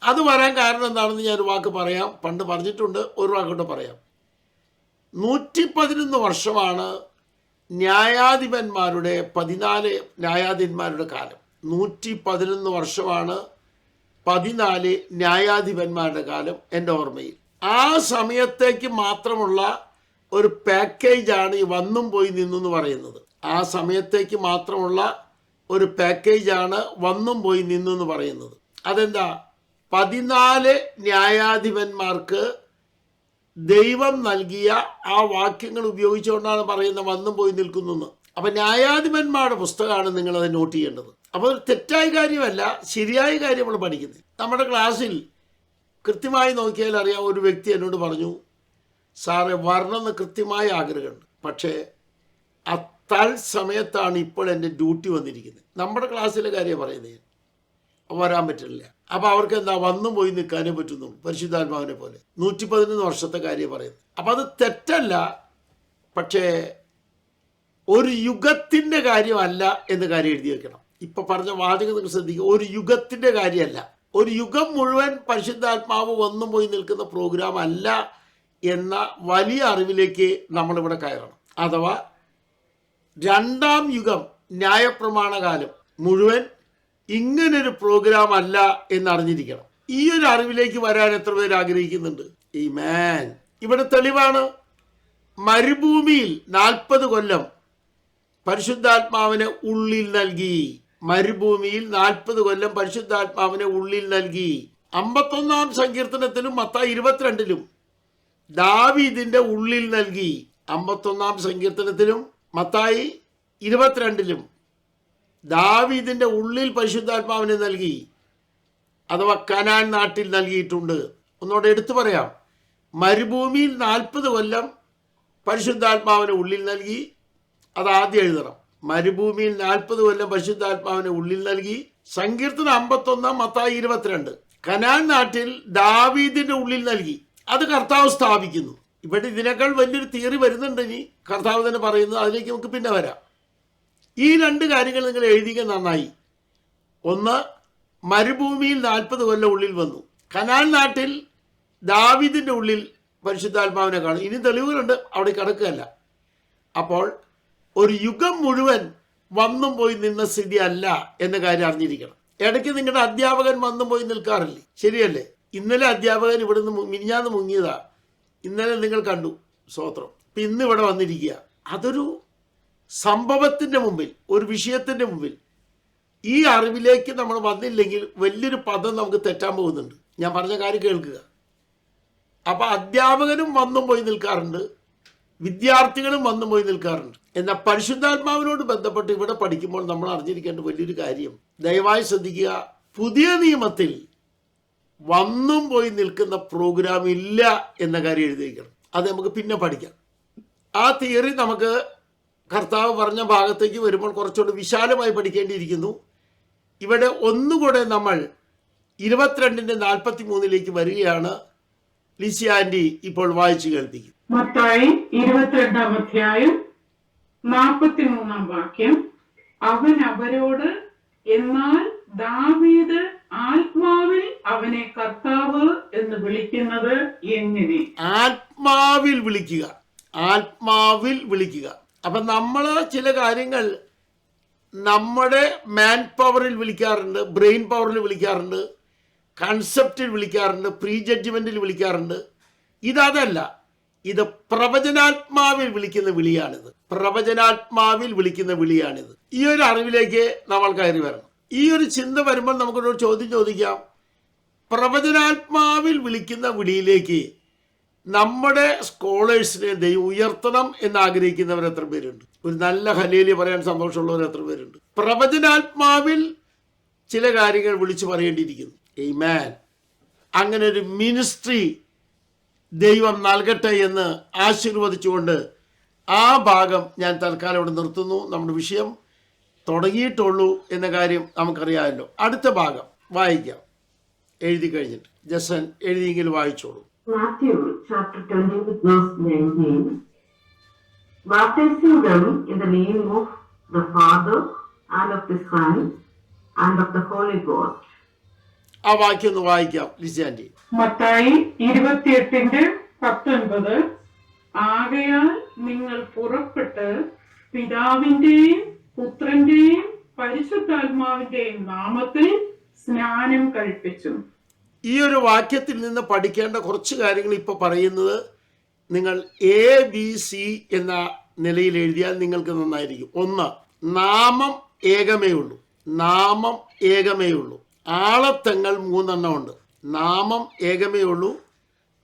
അത് വരാൻ കാരണം എന്താണെന്ന് ഞാൻ ഒരു വാക്ക് പറയാം. പണ്ട് പറഞ്ഞിട്ടുണ്ട്, ഒരു വാക്കോട്ട് പറയാം. 111 വർഷമാണ് ന്യായാധിപന്മാരുടെ 14 ന്യായാധിപന്മാരുടെ കാലം. 111 വർഷമാണ് 14 ന്യായാധിപന്മാരുടെ കാലം എൻ്റെ ഓർമ്മയിൽ. ആ സമയത്തേക്ക് മാത്രമുള്ള ഒരു പാക്കേജാണ് ഈ വന്നും പോയി നിന്നു എന്ന് പറയുന്നത്. ആ സമയത്തേക്ക് മാത്രമുള്ള ഒരു പാക്കേജാണ് വന്നും പോയി നിന്നു എന്ന് പറയുന്നത്. അതെന്താ? 14 ന്യായാധിപന്മാർക്ക് ദൈവം നൽകിയ ആ വാക്യങ്ങൾ ഉപയോഗിച്ചുകൊണ്ടാണ് പറയുന്നത് വന്നും പോയി നിൽക്കുന്നു. അപ്പം ന്യായാധിപന്മാരുടെ പുസ്തകമാണ് നിങ്ങളത് നോട്ട് ചെയ്യേണ്ടത്. അപ്പോൾ ഒരു തെറ്റായ കാര്യമല്ല, ശരിയായ കാര്യം നമ്മൾ പഠിക്കുന്നത്. നമ്മുടെ ക്ലാസ്സിൽ കൃത്യമായി നോക്കിയാൽ അറിയാം, ഒരു വ്യക്തി എന്നോട് പറഞ്ഞു, സാറേ വരണമെന്ന് കൃത്യമായ ആഗ്രഹമുണ്ട്, പക്ഷേ തൽസമയത്താണ് ഇപ്പോൾ എൻ്റെ ഡ്യൂട്ടി വന്നിരിക്കുന്നത്. നമ്മുടെ ക്ലാസ്സിലെ കാര്യം പറയുന്നത്, വരാൻ പറ്റില്ല. അപ്പോൾ അവർക്ക് എന്താ, വന്നും പോയി നിൽക്കാനേ പറ്റുന്നു, പരിശുദ്ധാത്മാവിനെ പോലെ. 111 വർഷത്തെ കാര്യം പറയുന്നത്. അപ്പം അത് തെറ്റല്ല, പക്ഷേ ഒരു യുഗത്തിൻ്റെ കാര്യമല്ല എന്ന് കാര്യം എഴുതി വെക്കണം. ഇപ്പം പറഞ്ഞ വാചകം നിങ്ങൾ ശ്രദ്ധിക്കുക, ഒരു യുഗത്തിൻ്റെ കാര്യമല്ല. ഒരു യുഗം മുഴുവൻ പരിശുദ്ധാത്മാവ് വന്നും പോയി നിൽക്കുന്ന പ്രോഗ്രാം അല്ല എന്ന വലിയ അറിവിലേക്ക് നമ്മളിവിടെ കയറണം. അഥവാ രണ്ടാം യുഗം, ന്യായപ്രമാണകാലം മുഴുവൻ ഇങ്ങനൊരു പ്രോഗ്രാം അല്ല എന്നറിഞ്ഞിരിക്കണം. ഈ ഒരു അറിവിലേക്ക് വരാൻ എത്ര പേര് ആഗ്രഹിക്കുന്നുണ്ട്? ആമേൻ. ഇവിടെ തെളിവാണ്. മരുഭൂമിയിൽ 40 കൊല്ലം പരിശുദ്ധാത്മാവിനെ ഉള്ളിൽ നൽകി. മരുഭൂമിയിൽ 40 കൊല്ലം പരിശുദ്ധാത്മാവിനെ ഉള്ളിൽ നൽകി. 51-ാം സങ്കീർത്തനത്തിലും മത്തായി 22-ലും ദാവീദിന്റെ ഉള്ളിൽ നൽകി. 51-ാം സങ്കീർത്തനത്തിലും മത്തായി 22-ലും ദാവീദിന്റെ ഉള്ളിൽ പരിശുദ്ധാത്മാവിനെ നൽകി, അഥവാ കനാൻ നാട്ടിൽ നൽകിയിട്ടുണ്ട്. ഒന്നുകൂടെ എടുത്തു പറയാം, മരുഭൂമിയിൽ 40 കൊല്ലം പരിശുദ്ധാത്മാവിനെ ഉള്ളിൽ നൽകി. അത് ആദ്യം എഴുതണം. മരുഭൂമിയിൽ 40 കൊല്ലം പരിശുദ്ധാത്മാവിനെ ഉള്ളിൽ നൽകി. സങ്കീർത്തനം 51, മത്തായി 22. കനാൻ നാട്ടിൽ ദാവീദിന്റെ ഉള്ളിൽ നൽകി. അത് കർത്താവ് സ്ഥാപിക്കുന്നു. ഇവിടെ ഇതിനേക്കാൾ വലിയൊരു തിയറി വരുന്നുണ്ട്. ഇനി കർത്താവ് തന്നെ പറയുന്നത്, അതിലേക്ക് നമുക്ക് പിന്നെ വരാം. ഈ 2 കാര്യങ്ങൾ നിങ്ങൾ എഴുതിക്കുക നന്നായി. ഒന്ന്, മരുഭൂമിയിൽ 40 കൊല്ലം ഉള്ളിൽ വന്നു. കനാൻ നാട്ടിൽ ദാവീദിന്റെ ഉള്ളിൽ പരിശുദ്ധാത്മാവിനെ കാണും. ഇനി തെളിവുകളുണ്ട്, അവിടെ കിടക്കുകയല്ല. അപ്പോൾ ഒരു യുഗം മുഴുവൻ വന്നും പോയി നിന്ന സ്ഥിതി അല്ല എന്ന കാര്യം അറിഞ്ഞിരിക്കണം. ഇടയ്ക്ക് നിങ്ങളുടെ അധ്യാപകൻ വന്നും പോയി നിൽക്കാറില്ലേ? ശരിയല്ലേ? ഇന്നലെ അധ്യാപകൻ ഇവിടുന്ന് മിനിഞ്ഞാന്ന് മുങ്ങിയതാ, ഇന്നലെ നിങ്ങൾ കണ്ടു, സ്തോത്രം. ഇപ്പം ഇന്ന് ഇവിടെ വന്നിരിക്കുക. അതൊരു സംഭവത്തിൻ്റെ മുമ്പിൽ, ഒരു വിഷയത്തിൻ്റെ മുമ്പിൽ ഈ അറിവിലേക്ക് നമ്മൾ വന്നില്ലെങ്കിൽ വലിയൊരു പദം നമുക്ക് തെറ്റാൻ പോകുന്നുണ്ട്. ഞാൻ പറഞ്ഞ കാര്യം കേൾക്കുക. അപ്പം അധ്യാപകനും വന്നും പോയി നിൽക്കാറുണ്ട്, വിദ്യാർത്ഥികളും വന്നും പോയി നിൽക്കാറുണ്ട്. എന്നാൽ പരിശുദ്ധാത്മാവിനോട് ബന്ധപ്പെട്ട് ഇവിടെ പഠിക്കുമ്പോൾ നമ്മൾ അറിഞ്ഞിരിക്കേണ്ട വലിയൊരു കാര്യം, ദയവായി ശ്രദ്ധിക്കുക, പുതിയ നിയമത്തിൽ വന്നും പോയി നിൽക്കുന്ന പ്രോഗ്രാം ഇല്ല എന്ന കാര്യം എഴുതിയിരിക്കണം. അത് നമുക്ക് പിന്നെ പഠിക്കാം. ആ തിയറി നമുക്ക് കർത്താവ് പറഞ്ഞ ഭാഗത്തേക്ക് വരുമ്പോൾ കുറച്ചുകൂടി വിശാലമായി പഠിക്കേണ്ടിയിരിക്കുന്നു. ഇവിടെ ഒന്നുകൂടെ നമ്മൾ 22-43 വരികയാണ്. ലിസി ആന്റി ഇപ്പോൾ വായിച്ചു കേൾപ്പിക്കും. മത്തായി 22-ാം അധ്യായം 43-ാം വാക്യം. അവൻ അവരോട്, എന്നാൽ ദാവീദ് ആത്മാവിൽ അവനെ കർത്താവ് എന്ന് വിളിക്കുന്നത് എങ്ങനെ? ആത്മാവിൽ വിളിക്കുക, ആത്മാവിൽ വിളിക്കുക. അപ്പൊ നമ്മൾ ചില കാര്യങ്ങൾ നമ്മുടെ മാൻ പവറിൽ വിളിക്കാറുണ്ട്, ബ്രെയിൻ പവറിൽ വിളിക്കാറുണ്ട്, കൺസെപ്റ്റിൽ വിളിക്കാറുണ്ട്, പ്രീ ജഡ്ജ്മെന്റിൽ വിളിക്കാറുണ്ട്. ഇതല്ല, ഇത് പ്രവചനാത്മാവിൽ വിളിക്കുന്ന വിളിയാണിത്. പ്രവചനാത്മാവിൽ വിളിക്കുന്ന വിളിയാണിത്. ഈ ഒരു അറിവിലേക്ക് നമ്മൾ കയറി വരണം. ഈ ഒരു ചിന്ത വരുമ്പോൾ നമുക്കൊരു ചോദ്യം ചോദിക്കാം. പ്രവചനാത്മാവിൽ വിളിക്കുന്ന വിളിയിലേക്ക് നമ്മുടെ സ്കോളേഴ്സിനെ ദൈവം ഉയർത്തണം എന്ന് ആഗ്രഹിക്കുന്നവർ എത്ര പേരുണ്ട്? ഒരു നല്ല ഹല്ലേലൂയ പറയാൻ സന്തോഷമുള്ളവർ എത്ര പേരുണ്ട്? പ്രവചനാത്മാവിൽ ചില കാര്യങ്ങൾ വിളിച്ചു പറയേണ്ടിയിരിക്കുന്നു. ആമേൻ. അങ്ങനെ ഒരു മിനിസ്ട്രി ദൈവം നൽകട്ടെ എന്ന് ആശീർവദിച്ചുകൊണ്ട് ആ ഭാഗം ഞാൻ തൽക്കാലം ഇവിടെ നിർത്തുന്നു. നമ്മുടെ വിഷയം തുടങ്ങിയിട്ടുള്ളൂ എന്ന കാര്യം നമുക്കറിയാമല്ലോ. അടുത്ത ഭാഗം വായിക്കാം. എഴുതി കഴിഞ്ഞിട്ട് ജസൻ എഴുതിയെങ്കിൽ വായിച്ചോളൂ. Matthew chapter 20 verse 19. Baptizing them in the name of the Father and of the Son and of the Holy Ghost. ആ വാക്യം ഒന്ന് വായിക്കാം ലിസാൻഡി. മത്തായി 28-19. ആകയാൽ നിങ്ങൾ പുറപ്പെട്ട് പിതാവിന്റെയും പുത്രന്റെയും പരിശുദ്ധാത്മാവിന്റെയും നാമത്തിൽ സ്നാനം കഴിപ്പിച്ചു. ഈ ഒരു വാക്യത്തിൽ നിന്ന് പഠിക്കേണ്ട കുറച്ച് കാര്യങ്ങൾ ഇപ്പോൾ പറയുന്നത് നിങ്ങൾ ABC എന്ന നിലയിൽ എഴുതിയാൽ നിങ്ങൾക്ക് നന്നായിരിക്കും. ഒന്ന്, നാമം ഏകമേ ഉള്ളൂ. നാമം ഏകമേ ഉള്ളൂ. ആളത്തങ്ങൾ 3 ഉണ്ട്. നാമം ഏകമേ ഉള്ളൂ,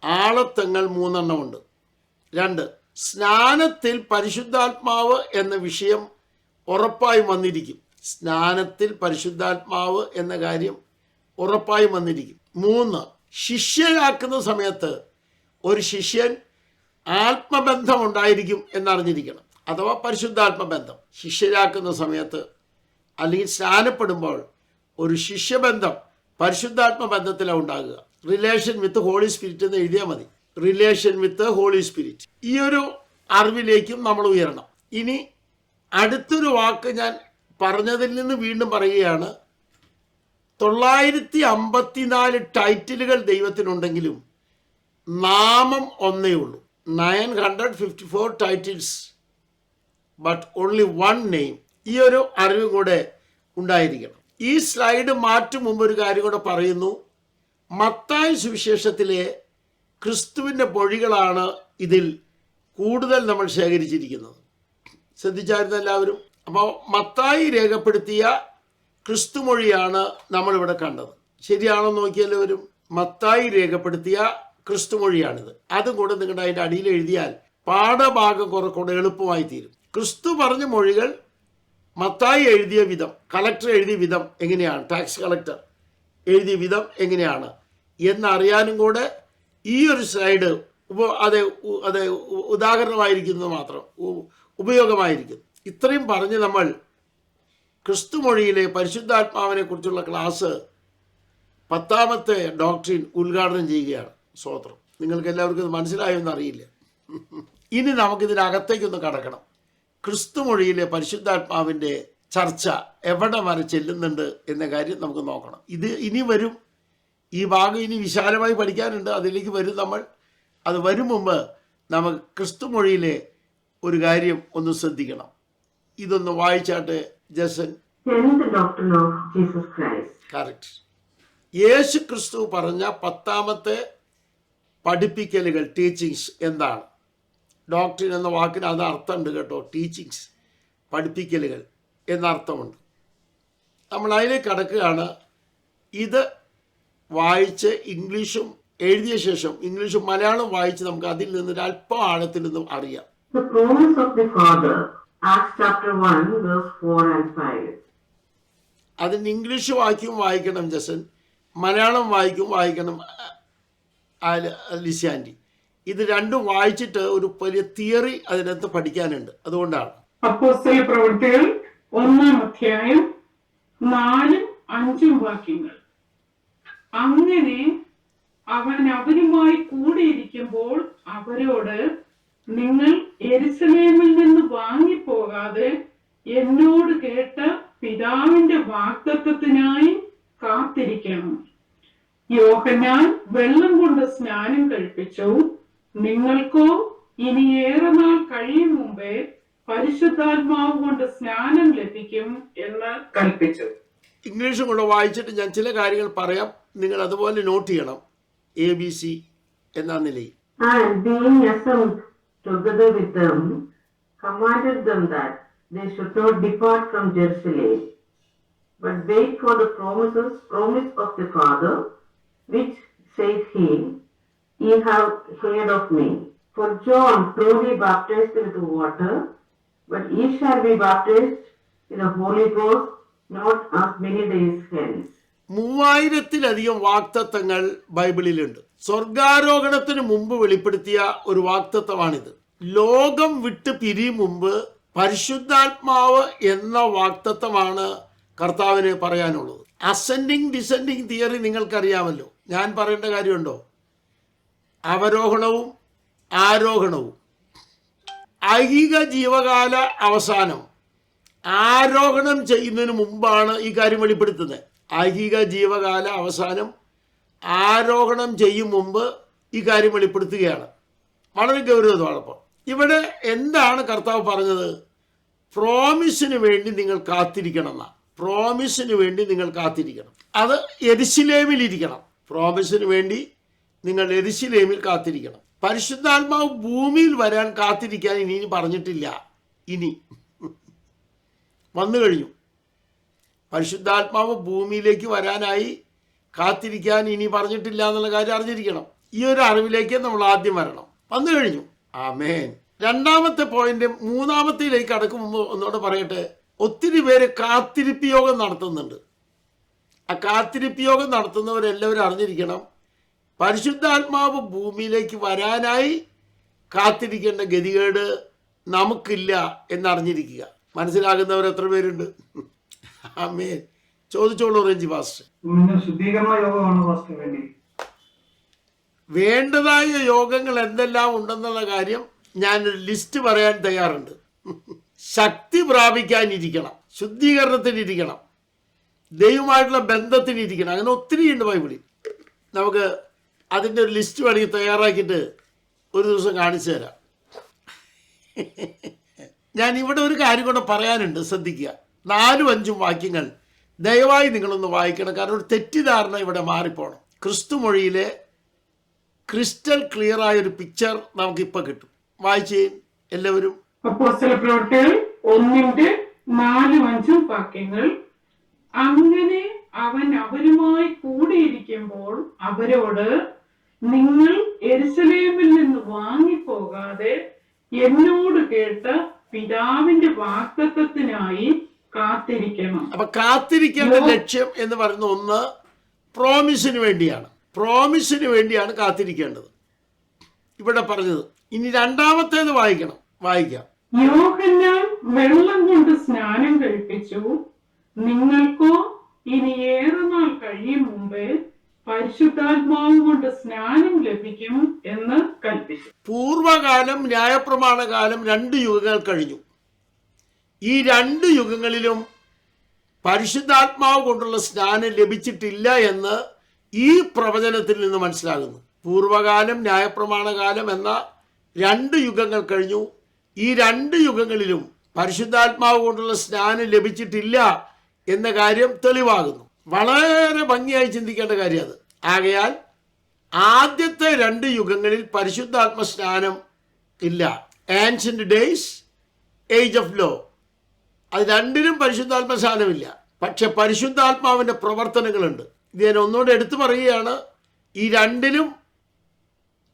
ആളത്തങ്ങൾ 3 ഉണ്ട്. 2, സ്നാനത്തിൽ പരിശുദ്ധാത്മാവ് എന്ന വിഷയം ഉറപ്പായും വന്നിരിക്കും. സ്നാനത്തിൽ പരിശുദ്ധാത്മാവ് എന്ന കാര്യം ഉറപ്പായും വന്നിരിക്കും. 3, ശിഷ്യരാക്കുന്ന സമയത്ത് ഒരു ശിഷ്യൻ ആത്മബന്ധം ഉണ്ടായിരിക്കും എന്നറിഞ്ഞിരിക്കണം. അഥവാ പരിശുദ്ധാത്മബന്ധം. ശിഷ്യരാക്കുന്ന സമയത്ത് അല്ലെങ്കിൽ സ്നാനപ്പെടുമ്പോൾ ഒരു ശിഷ്യബന്ധം പരിശുദ്ധാത്മ ബന്ധത്തിലാണ് ഉണ്ടാകുക. റിലേഷൻ വിത്ത് ഹോളി സ്പിരിറ്റ് എന്ന് എഴുതിയാൽ മതി. Relation with Holy Spirit. ഈ ഒരു അറിവിലേക്കും നമ്മൾ ഉയരണം. ഇനി അടുത്തൊരു വാക്ക് ഞാൻ പറഞ്ഞതിൽ നിന്ന് വീണ്ടും പറയുകയാണ്. 954 ടൈറ്റിലുകൾ ദൈവത്തിനുണ്ടെങ്കിലും നാമം ഒന്നേ ഉള്ളൂ. 954 titles but only one name. ഈ ഒരു അറിവും കൂടെ ഉണ്ടായിരിക്കണം. ഈ സ്ലൈഡ് മാറ്റും മുമ്പ് ഒരു കാര്യം കൂടെ പറയുന്നു. മത്തായി സുവിശേഷത്തിലെ ക്രിസ്തുവിൻ്റെ മൊഴികളാണ് ഇതിൽ കൂടുതൽ നമ്മൾ ശേഖരിച്ചിരിക്കുന്നത്. ശ്രദ്ധിച്ചായിരുന്നു എല്ലാവരും? അപ്പോൾ മത്തായി രേഖപ്പെടുത്തിയ ക്രിസ്തു മൊഴിയാണ് നമ്മളിവിടെ കണ്ടത്. ശരിയാണോ നോക്കിയെല്ലാവരും? മത്തായി രേഖപ്പെടുത്തിയ ക്രിസ്തു മൊഴിയാണിത്. അതും കൂടെ നിങ്ങളുടെ അതിൻ്റെ അടിയിൽ എഴുതിയാൽ പാഠഭാഗം കുറച്ചുകൂടെ എളുപ്പമായി തീരും. ക്രിസ്തു പറഞ്ഞ മൊഴികൾ മത്തായി എഴുതിയ വിധം, കളക്ടർ എഴുതിയ വിധം എങ്ങനെയാണ്, ടാക്സ് കളക്ടർ എഴുതിയ വിധം എങ്ങനെയാണ് എന്നറിയാനും കൂടെ ഈ ഒരു സ്ലൈഡ് അത് ഉദാഹരണമായിരിക്കുന്നത് മാത്രം ഉപയോഗമായിരിക്കും. ഇത്രയും പറഞ്ഞ് നമ്മൾ ക്രിസ്തുമൊഴിയിലെ പരിശുദ്ധാത്മാവിനെ കുറിച്ചുള്ള ക്ലാസ് 10ാമത്തെ ഡോക്ട്രിൻ ഉദ്ഘാടനം ചെയ്യുകയാണ്. സ്തോത്രം. നിങ്ങൾക്ക് എല്ലാവർക്കും ഇത് മനസ്സിലായെന്ന് അറിയില്ല. ഇനി നമുക്കിതിനകത്തേക്കൊന്ന് കടക്കണം. ക്രിസ്തുമൊഴിയിലെ പരിശുദ്ധാത്മാവിൻ്റെ ചർച്ച എവിടെ വരെ ചെല്ലുന്നുണ്ട് എന്ന കാര്യം നമുക്ക് നോക്കണം. ഇത് ഇനി വരും. ഈ ഭാഗം ഇനി വിശാലമായി പഠിക്കാനുണ്ട്. അതിലേക്ക് വരും നമ്മൾ. അത് വരും മുമ്പ് നമുക്ക് ക്രിസ്തുമൊഴിയിലെ ഒരു കാര്യം ഒന്ന് ശ്രദ്ധിക്കണം. ഇതൊന്ന് വായിച്ചാട്ടെ ജസൻ. കറക്റ്റ്. യേശു ക്രിസ്തു പറഞ്ഞ 10ാമത്തെ പഠിപ്പിക്കലുകൾ, ടീച്ചിങ്സ് എന്താണ്? ഡോക്ടറിൻ എന്ന വാക്കിന് അത് അർത്ഥമുണ്ട് കേട്ടോ. ടീച്ചിങ്സ്, പഠിപ്പിക്കലുകൾ എന്നർത്ഥമുണ്ട്. നമ്മൾ അതിലേക്ക് കടക്കുകയാണ്. ഇത് വായിച്ച് ഇംഗ്ലീഷും എഴുതിയ ശേഷം ഇംഗ്ലീഷും മലയാളം വായിച്ച് നമുക്ക് അതിൽ നിന്ന് ഒരു അല്പം ആഴത്തിൽ നിന്നും അറിയാം. The promise of the Father, Acts chapter 1, verse 4 and 5. അതിന് ഇംഗ്ലീഷ് വായിക്കണം ജസൻ, മലയാളം വായിക്കണം ലിസ്യാൻറ്റി. ഇത് രണ്ടും വായിച്ചിട്ട് ഒരു വലിയ തിയറി അതിനകത്ത് പഠിക്കാനുണ്ട്. അതുകൊണ്ടാണ് അപ്പോസ്തല പ്രവൃത്തികൾ 1-ാം അധ്യായം 4-5 വാക്യങ്ങൾ. അങ്ങനെ അവൻ അവരുമായി കൂടിയിരിക്കുമ്പോൾ അവരോട്, നിങ്ങൾ യെരുശലേമിൽ നിന്ന് വാങ്ങിപ്പോകാതെ എന്നോട് കേട്ട പിതാവിന്റെ വാഗ്ദത്തത്തിനായി കാത്തിരിക്കണം. യോഹന്നാൻ വെള്ളം കൊണ്ട് സ്നാനം കഴിപ്പിച്ചു, നിങ്ങൾക്കോ ഇനി ഏറെ നാൾ കഴിയും മുമ്പേ പരിശുദ്ധാത്മാവ് കൊണ്ട് സ്നാനം ലഭിക്കും എന്ന് കൽപ്പിച്ചു. ഇംഗ്ലീഷും കൂടെ വായിച്ചിട്ട് ഞാൻ ചില കാര്യങ്ങൾ പറയാം. നിങ്ങൾ അതുപോലെ നോട്ട് ചെയ്യണം. ABC എന്ന നിലയിൽ. And being assembled together with them, commanded them that they should not depart from Jerusalem, but wait for the promise of the Father, which saith he, ye have heard of me. For John truly baptized with water, but ye shall be baptized with the Holy Ghost not as many days hence. 3000-ലധികം വാഗ്ദത്തങ്ങൾ ബൈബിളിലുണ്ട്. സ്വർഗാരോഹണത്തിന് മുമ്പ് വെളിപ്പെടുത്തിയ ഒരു വാഗ്ദത്തമാണിത്. ലോകം വിട്ട് പിരിയും മുമ്പ് പരിശുദ്ധാത്മാവ് എന്ന വാഗ്ദത്തമാണ് കർത്താവിന് പറയാനുള്ളത്. അസെൻഡിങ് ഡിസെൻഡിങ് തിയറി നിങ്ങൾക്കറിയാമല്ലോ. ഞാൻ പറയേണ്ട കാര്യമുണ്ടോ? അവരോഹണവും ആരോഹണവും. ഐഹിക ജീവകാല അവസാനം ആരോഹണം ചെയ്യുന്നതിന് മുമ്പാണ് ഈ കാര്യം വെളിപ്പെടുത്തുന്നത്. ഐഹിക ജീവകാല അവസാനം ആരോഹണം ചെയ്യും മുമ്പ് ഈ കാര്യം വെളിപ്പെടുത്തുകയാണ്. വളരെ ഗൗരവത്തോടൊപ്പം ഇവിടെ എന്താണ് കർത്താവ് പറഞ്ഞത്? പ്രോമിസിന് വേണ്ടി നിങ്ങൾ കാത്തിരിക്കണം എന്നാണ്. പ്രോമിസിന് വേണ്ടി നിങ്ങൾ കാത്തിരിക്കണം. അത് യെരുശലേമിലിരിക്കണം. പ്രോമിസിന് വേണ്ടി നിങ്ങൾ യെരുശലേമിൽ കാത്തിരിക്കണം. പരിശുദ്ധാത്മാവ് ഭൂമിയിൽ വരാൻ കാത്തിരിക്കാൻ ഇനി പറഞ്ഞിട്ടില്ല. ഇനി വന്നു കഴിഞ്ഞു. പരിശുദ്ധാത്മാവ് ഭൂമിയിലേക്ക് വരാനായി കാത്തിരിക്കാൻ ഇനി പറഞ്ഞിട്ടില്ല എന്നുള്ള കാര്യം അറിഞ്ഞിരിക്കണം. ഈ ഒരു അറിവിലേക്ക് നമ്മൾ ആദ്യം വരണം. വന്നു കഴിഞ്ഞു. ആമേൻ. രണ്ടാമത്തെ പോയിന്റ്, 3ാമത്തേലേക്ക് കടക്കും മുമ്പ് ഒന്നുകൂടെ പറയട്ടെ. ഒത്തിരി പേര് കാത്തിരിപ്പ് യോഗം നടത്തുന്നുണ്ട്. ആ കാത്തിരിപ്പ് യോഗം നടത്തുന്നവരെല്ലാവരും അറിഞ്ഞിരിക്കണം, പരിശുദ്ധാത്മാവ് ഭൂമിയിലേക്ക് വരാനായി കാത്തിരിക്കേണ്ട ഗതികേട് നമുക്കില്ല എന്നറിഞ്ഞിരിക്കുക. മനസ്സിലാകുന്നവർ എത്ര പേരുണ്ട്? ആമേൻ. ചോദിച്ചോളൂ റെഞ്ചി പാസ്റ്റർ. ശുദ്ധീകരണ യോഗമാണ് പാസ്റ്റർ വേണ്ടി. വേണ്ടതായ യോഗങ്ങൾ എന്തെല്ലാം ഉണ്ടെന്നുള്ള കാര്യം ഞാനൊരു ലിസ്റ്റ് പറയാൻ തയ്യാറുണ്ട്. ശക്തി പ്രാപിക്കാനിരിക്കണം, ശുദ്ധീകരണത്തിനിരിക്കണം, ദൈവമായിട്ടുള്ള ബന്ധത്തിനിരിക്കണം. അങ്ങനെ ഒത്തിരി ഉണ്ട് ബൈബിളിൽ. നമുക്ക് അതിൻ്റെ ഒരു ലിസ്റ്റ് വേണമെങ്കിൽ തയ്യാറാക്കിയിട്ട് ഒരു ദിവസം കാണിച്ചു തരാം. ഞാൻ ഇവിടെ ഒരു കാര്യം കൂടെ പറയാനുണ്ട്, ശ്രദ്ധിക്കുക. 4-5 വാക്യങ്ങൾ ദയവായി നിങ്ങളൊന്ന് വായിക്കണം. കാരണം ഒരു തെറ്റിദ്ധാരണ ഇവിടെ മാറിപ്പോണം. ക്രിസ്തുമൊഴിയിലെ ക്രിസ്റ്റൽ ക്ലിയർ ആയ ഒരു പിക്ചർ നമുക്കിപ്പോൾ കിട്ടും. വായിച്ചേ എല്ലാവരും. അപ്പോസ്തലപ്രവൃത്തികൾ 1:4-5 വാക്യങ്ങൾ. അങ്ങനെ അവൻ അവരുമായി കൂടിയിരിക്കുമ്പോൾ അവരോട്, നിങ്ങൾ യെരൂശലേമിൽ നിന്ന് വാങ്ങിപ്പോകാതെ എന്നോട് കേട്ട പിതാവിന്റെ വാഗ്ദത്തത്തിനായി കാത്തിരിക്കണം. അപ്പൊ കാത്തിരിക്കേണ്ട ലക്ഷ്യം എന്ന് പറയുന്ന ഒന്ന് പ്രോമിസിന് വേണ്ടിയാണ്. പ്രോമിസിന് വേണ്ടിയാണ് കാത്തിരിക്കേണ്ടത് ഇവിടെ പറഞ്ഞത്. ഇനി രണ്ടാമത്തേത് വായിക്കാം. യോഹന്നാൻ വെള്ളം കൊണ്ട് സ്നാനം കഴിപ്പിച്ചു, നിങ്ങൾക്കോ ഇനി ഏറെ നാൾ കഴിയും മുമ്പേ പരിശുദ്ധാത്മാവ് കൊണ്ട് സ്നാനം ലഭിക്കും എന്ന് കൽപ്പിച്ചു. പൂർവകാലം, ന്യായപ്രമാണ കാലം, 2 യുഗങ്ങൾ കഴിഞ്ഞു. ഈ 2 യുഗങ്ങളിലും പരിശുദ്ധാത്മാവ് കൊണ്ടുള്ള സ്നാനം ലഭിച്ചിട്ടില്ല എന്ന് ഈ പ്രവചനത്തിൽ നിന്ന് മനസ്സിലാകുന്നു. പൂർവകാലം, ന്യായപ്രമാണ കാലം എന്ന 2 യുഗങ്ങൾ കഴിഞ്ഞു. ഈ 2 യുഗങ്ങളിലും പരിശുദ്ധാത്മാവ് കൊണ്ടുള്ള സ്നാനം ലഭിച്ചിട്ടില്ല എന്ന കാര്യം തെളിവാകുന്നു. വളരെ ഭംഗിയായി ചിന്തിക്കേണ്ട കാര്യം അത്. ആകയാൽ ആദ്യത്തെ 2 യുഗങ്ങളിൽ പരിശുദ്ധാത്മ സ്നാനം ഇല്ല. Ancient days, age of law, അത് രണ്ടിലും പരിശുദ്ധാത്മ സ്നാനമില്ല. പക്ഷെ പരിശുദ്ധാത്മാവിൻ്റെ പ്രവർത്തനങ്ങളുണ്ട്. ഇത് ഞാൻ ഒന്നുകൂടെ എടുത്തു പറയുകയാണ്. ഈ 2ലും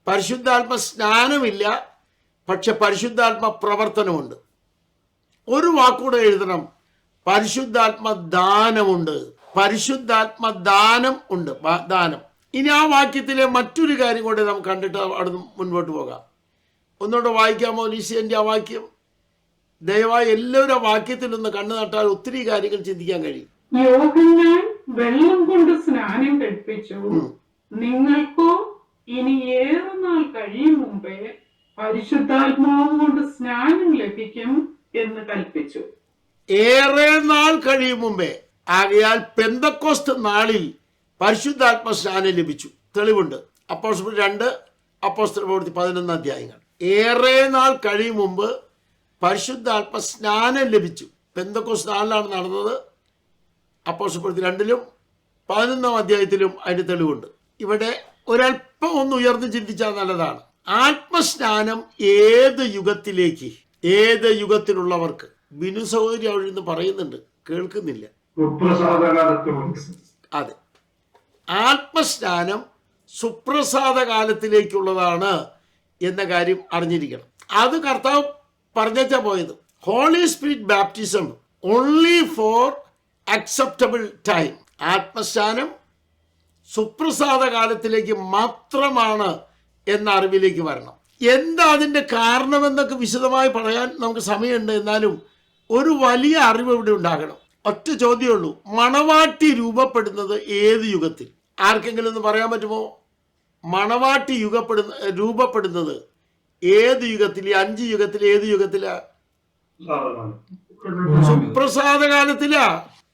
പരിശുദ്ധാത്മ സ്നാനമില്ല, പക്ഷെ പരിശുദ്ധാത്മ പ്രവർത്തനമുണ്ട്. ഒരു വാക്കുകൂടെ എഴുതണം, പരിശുദ്ധാത്മ ദാനമുണ്ട്. പരിശുദ്ധാത്മ ദാനം ഉണ്ട്, ദാനം. ഇനി ആ വാക്യത്തിലെ മറ്റൊരു കാര്യം കൂടെ നമുക്ക് കണ്ടിട്ട് അവിടെ മുൻപോട്ട് പോകാം. ഒന്നുകൂടെ വായിക്കാമോ ലീസിയൻ്റെ ആ വാക്യം? ദയവായി എല്ലാവരും ആ വാക്യത്തിൽ ഒന്ന് കണ്ണു നട്ടാൽ ഒത്തിരി കാര്യങ്ങൾ ചിന്തിക്കാൻ കഴിയും. യോഹന്നാൻ വെള്ളം കൊണ്ട് സ്നാനം കഴിപ്പിച്ചു, നിങ്ങൾക്കോ ഇനി ഏറെ നാൾ കഴിയും മുമ്പേ പരിശുദ്ധാത്മാവ് കൊണ്ട് സ്നാനം ലഭിക്കും എന്ന് കൽപ്പിച്ചു. ഏറെ നാൾ കഴിയും മുമ്പേ. ആകയാൽ പെന്തക്കോസ്ത് നാളിൽ പരിശുദ്ധാത്മ സ്നാനം ലഭിച്ചു. തെളിവുണ്ട്. അപ്പോസ്തലർ 2, അപ്പോസ്തലപ്രവൃത്തി 11 അധ്യായങ്ങൾ. ഏറെ നാൾ കഴിയും മുമ്പ് പരിശുദ്ധാത്മ സ്നാനം ലഭിച്ചു. പെന്തക്കോസ്ത് നാളിലാണ് നടന്നത്. അപ്പോസ്തലപ്രവൃത്തി 2-ലും 11 അധ്യായത്തിലും അതിന് തെളിവുണ്ട്. ഇവിടെ ഒരല്പം ഒന്ന് ഉയർന്ന് ചിന്തിച്ചാൽ നല്ലതാണ്. ആത്മസ്നാനം ഏത് യുഗത്തിലേക്ക്, ഏത് യുഗത്തിലുള്ളവർക്ക്? ബിനു സഹോദരി അവിടെ നിന്ന് പറയുന്നുണ്ട്, കേൾക്കുന്നില്ല. അതെ, ആത്മസ്നാനം സുപ്രസാദ കാലത്തിലേക്കുള്ളതാണ് എന്ന കാര്യം അറിഞ്ഞിരിക്കണം. അത് കർത്താവ് പറഞ്ഞാ പോയത്. Holy Spirit baptism only for acceptable time. ആത്മസ്നാനം സുപ്രസാദ കാലത്തിലേക്ക് മാത്രമാണ് എന്ന അറിവിലേക്ക് വരണം. എന്താ അതിൻ്റെ കാരണമെന്നൊക്കെ വിശദമായി പറയാൻ നമുക്ക് സമയമുണ്ട്. എന്നാലും ഒരു വലിയ അറിവ് ഇവിടെ ഉണ്ടാകണം. ഒറ്റ ചോദ്യമേ മണവാട്ടി രൂപപ്പെടുന്നത് ഏത് യുഗത്തിൽ? ആർക്കെങ്കിലും ഒന്ന് പറയാൻ പറ്റുമോ? മണവാട്ടി രൂപപ്പെടുന്നത് ഏത് യുഗത്തിൽ? ഈ 5 യുഗത്തിൽ ഏത് യുഗത്തിലാ? സുപ്രസാദ കാലത്തിലാ.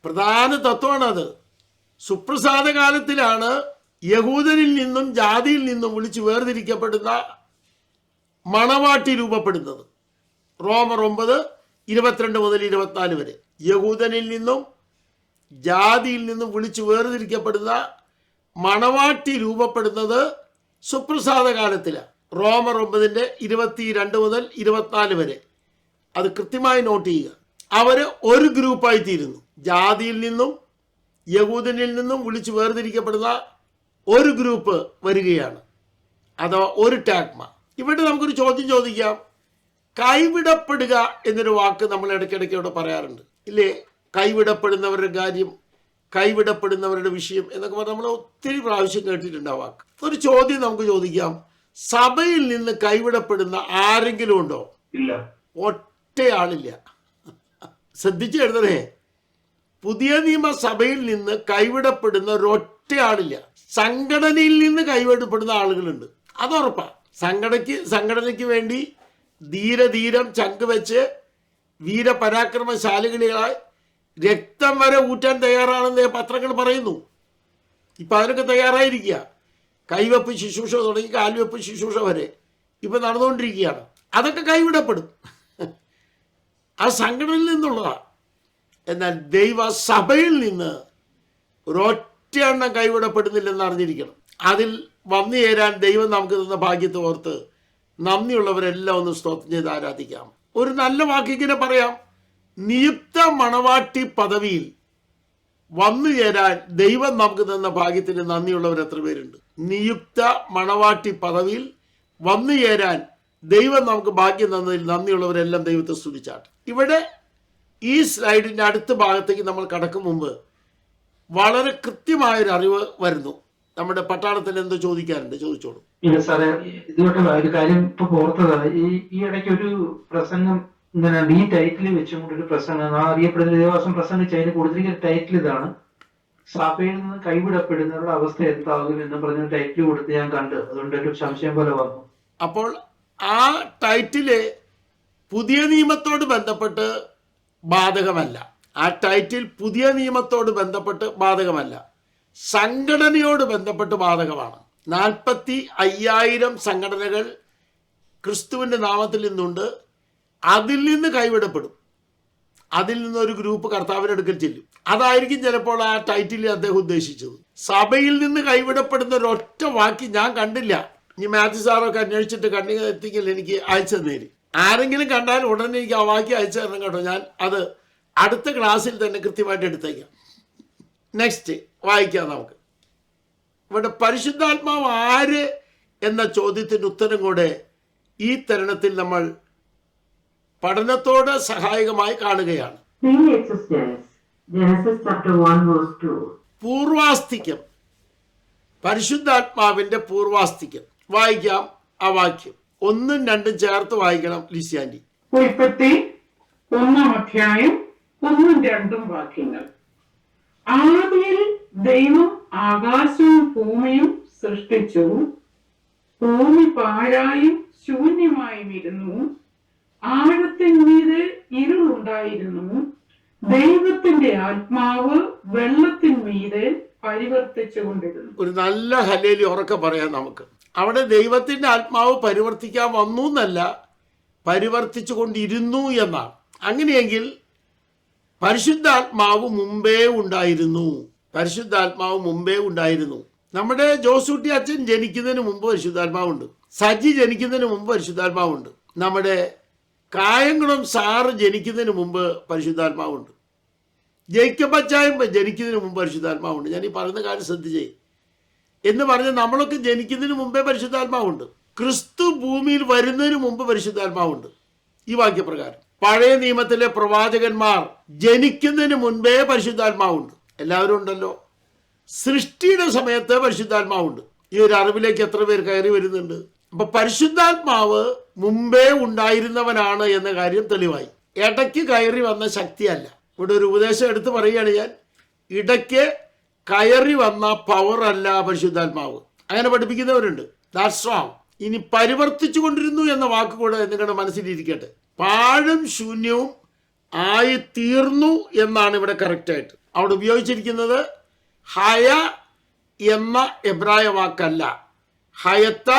പ്രധാന തത്വമാണ് അത്. സുപ്രസാദ കാലത്തിലാണ് യഹൂദനിൽ നിന്നും ജാതിയിൽ നിന്നും വിളിച്ച് വേർതിരിക്കപ്പെടുന്ന മണവാട്ടി രൂപപ്പെടുന്നത്. റോമർ 9:22-24 വരെ. യഹൂദനിൽ നിന്നും ജാതിയിൽ നിന്നും വിളിച്ച് വേർതിരിക്കപ്പെടുന്ന മണവാട്ടി രൂപപ്പെടുന്നത് സുപ്രസാദ കാലത്തിലാണ്. റോമർ 9:22-24 വരെ. അത് കൃത്യമായി നോട്ട് ചെയ്യുക. അവർ ഒരു ഗ്രൂപ്പായി തീരുന്നു. ജാതിയിൽ നിന്നും യഹൂദനിൽ നിന്നും വിളിച്ച് വേർതിരിക്കപ്പെടുന്ന ഒരു ഗ്രൂപ്പ് വരികയാണ്, അഥവാ ഒരു ടാഗ്മ. ഇവിടെ നമുക്കൊരു ചോദ്യം ചോദിക്കാം. കൈവിടപ്പെടുക എന്നൊരു വാക്ക് നമ്മൾ ഇടയ്ക്കിടയ്ക്ക് ഇവിടെ പറയാറുണ്ട്. ഇല്ലേ? കൈവിടപ്പെടുന്നവരുടെ കാര്യം, കൈവിടപ്പെടുന്നവരുടെ വിഷയം എന്നൊക്കെ പറഞ്ഞാൽ നമ്മൾ ഒത്തിരി പ്രാവശ്യം കേട്ടിട്ടുണ്ട് ആ വാക്ക്. ഒരു ചോദ്യം നമുക്ക് ചോദിക്കാം, സഭയിൽ നിന്ന് കൈവിടപ്പെടുന്ന ആരെങ്കിലും ഉണ്ടോ? ഇല്ല. ഒറ്റയാളില്ല. ശ്രദ്ധിച്ച് എഴുതണേ, പുതിയ നിയമസഭയിൽ നിന്ന് കൈവിടപ്പെടുന്ന ഒരൊറ്റയാളില്ല. സംഘടനയിൽ നിന്ന് കൈവിടപ്പെടുന്ന ആളുകളുണ്ട്, അതുറപ്പാ. സംഘടനയ്ക്ക് വേണ്ടി ധീരം ചങ്ക് വെച്ച് വീരപരാക്രമശാലികളായി രക്തം വരെ ഊറ്റാൻ തയ്യാറാണെന്ന് പത്രങ്ങൾ പറയുന്നു. ഇപ്പം അതിനൊക്കെ തയ്യാറായിരിക്കുക. കൈവെപ്പ് ശുശ്രൂഷ തുടങ്ങി കാൽവെപ്പ് ശുശ്രൂഷ വരെ ഇപ്പം നടന്നുകൊണ്ടിരിക്കുകയാണ്. അതൊക്കെ കൈവിടപ്പെടും, ആ സംഘടനയിൽ നിന്നുള്ളതാണ്. എന്നാൽ ദൈവസഭയിൽ നിന്ന് ഒരൊറ്റ എണ്ണം കൈവിടപ്പെടുന്നില്ലെന്ന് അറിഞ്ഞിരിക്കണം. അതിൽ വന്നു ചേരാൻ ദൈവം നമുക്ക് തന്ന ഭാഗ്യത്തെ ഓർത്ത് നന്ദിയുള്ളവരെല്ലാം ഒന്ന് സ്തോത്രം ചെയ്ത് ആരാധിക്കാം. ഒരു നല്ല വാക്കിങ്ങനെ പറയാം, നിയുക്ത മണവാട്ടി പദവിയിൽ വന്നു ചേരാൻ ദൈവം നമുക്ക് തന്ന ഭാഗ്യത്തിന് നന്ദിയുള്ളവർ എത്ര പേരുണ്ട്? നിയുക്ത മണവാട്ടി പദവിയിൽ വന്നു ചേരാൻ ദൈവം നമുക്ക് ഭാഗ്യം തന്നതിൽ നന്ദിയുള്ളവരെല്ലാം ദൈവത്തെ സ്തുതിച്ചാട്ടെ. ഇവിടെ ഈ സ്ലൈഡിൻ്റെ അടുത്ത ഭാഗത്തേക്ക് നമ്മൾ കടക്കും മുമ്പ് വളരെ കൃത്യമായൊരു അറിവ് വരുന്നു. നമ്മുടെ പട്ടാളത്തിൽ എന്തോ ചോദിക്കാറുണ്ട്, ചോദിച്ചോളൂ. ഇല്ല സാറേ, ഇതുകൊണ്ട് ഒരു കാര്യം ഇപ്പൊ ഓർത്തതാണ്. ഈ ഇടയ്ക്ക് ഒരു പ്രസംഗം ഇങ്ങനെ ഈ ടൈറ്റിൽ വെച്ചുകൊണ്ട് ഒരു പ്രസംഗം അറിയപ്പെടുന്ന ദേവദാസം പ്രസംഗിച്ച് അതിന് കൊടുത്തിരിക്കുന്ന ടൈറ്റിൽ ഇതാണ്, സഭയിൽ നിന്ന് കൈവിടപ്പെടുന്നവരുടെ അവസ്ഥ എന്താകും എന്ന് പറഞ്ഞ ടൈറ്റിൽ കൊടുത്ത് ഞാൻ കണ്ട്, അതുകൊണ്ട് ഒരു സംശയം പോലെ വന്നു. അപ്പോൾ ആ ടൈറ്റില് പുതിയ നിയമത്തോട് ബന്ധപ്പെട്ട് ബാധകമല്ല. ആ ടൈറ്റിൽ പുതിയ നിയമത്തോട് ബന്ധപ്പെട്ട് ബാധകമല്ല, സംഘടനയോട് ബന്ധപ്പെട്ട് ബാധകമാണ്. 45,000 സംഘടനകൾ ക്രിസ്തുവിൻ്റെ നാമത്തിൽ നിന്നുണ്ട്. അതിൽ നിന്ന് കൈവിടപ്പെടും. അതിൽ നിന്നൊരു ഗ്രൂപ്പ് കർത്താവിൻ്റെ അടുക്കൽ ചെല്ലും. അതായിരിക്കും ചിലപ്പോൾ ആ ടൈറ്റിൽ അദ്ദേഹം ഉദ്ദേശിച്ചത്. സഭയിൽ നിന്ന് കൈവിടപ്പെടുന്ന ഒരൊറ്റ വാക്ക് ഞാൻ കണ്ടില്ല. ഇനി മാത്യു സാറൊക്കെ അന്വേഷിച്ചിട്ട് കണ്ടെത്തിയെങ്കിൽ എനിക്ക് അയച്ചു തന്നേര്. ആരെങ്കിലും കണ്ടാൽ ഉടനെ എനിക്ക് ആ വാക്യം അയച്ചു തരണം കേട്ടോ. ഞാൻ അത് അടുത്ത ക്ലാസ്സിൽ തന്നെ കൃത്യമായിട്ട് എടുത്തേക്കാം. നെക്സ്റ്റ് വായിക്കാം നമുക്ക്. ഇവിടെ പരിശുദ്ധാത്മാവ് ആര് എന്ന ചോദ്യത്തിൻ്റെ ഉത്തരം കൂടെ ഈ തരുണത്തിൽ നമ്മൾ പഠനത്തോട് സഹായകമായി കാണുകയാണ്. പൂർവാസ്തിക്യം, പരിശുദ്ധാത്മാവിന്റെ പൂർവാസ്തിക്യം. വായിക്കാം ആ വാക്യം, 1ഉം 2ഉം ചേർത്ത് വായിക്കണം ലിസ്യാൻഡി. ഉൽപ്പത്തി 1-ാം അധ്യായം 1ഉം 2ഉം വാക്യങ്ങൾ. ആദിയിൽ ദൈവം ആകാശവും ഭൂമിയും സൃഷ്ടിച്ചു. ഭൂമി പാഴായും ശൂന്യമായും ഇരുന്നു. ആഴത്തിന്മീതെ ഇരുളുണ്ടായിരുന്നു. ദൈവത്തിന്റെ ആത്മാവ് വെള്ളത്തിന്മീതെ പരിവർത്തിച്ചുകൊണ്ടിരുന്നു. ഒരു നല്ല ഹല്ലേലൂയ ഉറക്കെ പറയാം നമുക്ക്. അവിടെ ദൈവത്തിന്റെ ആത്മാവ് പരിവർത്തിക്കാൻ വന്നു എന്നല്ല, പരിവർത്തിച്ചു കൊണ്ടിരുന്നു എന്നാണ്. അങ്ങനെയെങ്കിൽ പരിശുദ്ധാത്മാവ് മുമ്പേ ഉണ്ടായിരുന്നു. പരിശുദ്ധാത്മാവ് മുമ്പേ ഉണ്ടായിരുന്നു. നമ്മുടെ ജോസൂട്ടി അച്ഛൻ ജനിക്കുന്നതിന് മുമ്പ് പരിശുദ്ധാത്മാവുണ്ട്. സജി ജനിക്കുന്നതിന് മുമ്പ് പരിശുദ്ധാത്മാവുണ്ട്. നമ്മുടെ കായംകുളം സാറ് ജനിക്കുന്നതിന് മുമ്പ് പരിശുദ്ധാത്മാവുണ്ട്. ജയിക്കബ് അച്ചായം ജനിക്കുന്നതിന് മുമ്പ് പരിശുദ്ധാത്മാവുണ്ട്. ഞാൻ ഈ പറയുന്ന കാര്യം ശ്രദ്ധിച്ചേ എന്ന് പറഞ്ഞ് നമ്മളൊക്കെ ജനിക്കുന്നതിന് മുമ്പേ പരിശുദ്ധാത്മാവുണ്ട്. ക്രിസ്തു ഭൂമിയിൽ വരുന്നതിന് മുമ്പ് പരിശുദ്ധാത്മാവുണ്ട്. ഈ വാക്യപ്രകാരം പഴയ നിയമത്തിലെ പ്രവാചകന്മാർ ജനിക്കുന്നതിന് മുൻപേ പരിശുദ്ധാത്മാവുണ്ട്. എല്ലാവരും ഉണ്ടല്ലോ. സൃഷ്ടിയുടെ സമയത്ത് പരിശുദ്ധാത്മാവുണ്ട്. ഈ ഒരു അറിവിലേക്ക് എത്ര പേർ കയറി വരുന്നുണ്ട്? അപ്പൊ പരിശുദ്ധാത്മാവ് മുമ്പേ ഉണ്ടായിരുന്നവനാണ് എന്ന കാര്യം തെളിവായി. ഇടയ്ക്ക് കയറി വന്ന ശക്തിയല്ല. ഇവിടെ ഒരു ഉപദേശം എടുത്ത് പറയുകയാണ് ഞാൻ, ഇടയ്ക്ക് കയറി വന്ന പവർ അല്ല പരിശുദ്ധാത്മാവ്. അങ്ങനെ പഠിപ്പിക്കുന്നവരുണ്ട്. That's wrong. ഇനി പരിവർത്തിച്ചു കൊണ്ടിരുന്നു എന്ന വാക്ക് കൂടെ നിങ്ങളുടെ മനസ്സിലിരിക്കട്ടെ. പാഴും ശൂന്യവും ആയി തീർന്നു എന്നാണ് ഇവിടെ കറക്റ്റായിട്ട് അവിടെ ഉപയോഗിച്ചിരിക്കുന്നത്. ഹയ എന്ന എബ്രായ വാക്കല്ല, ഹയത്ത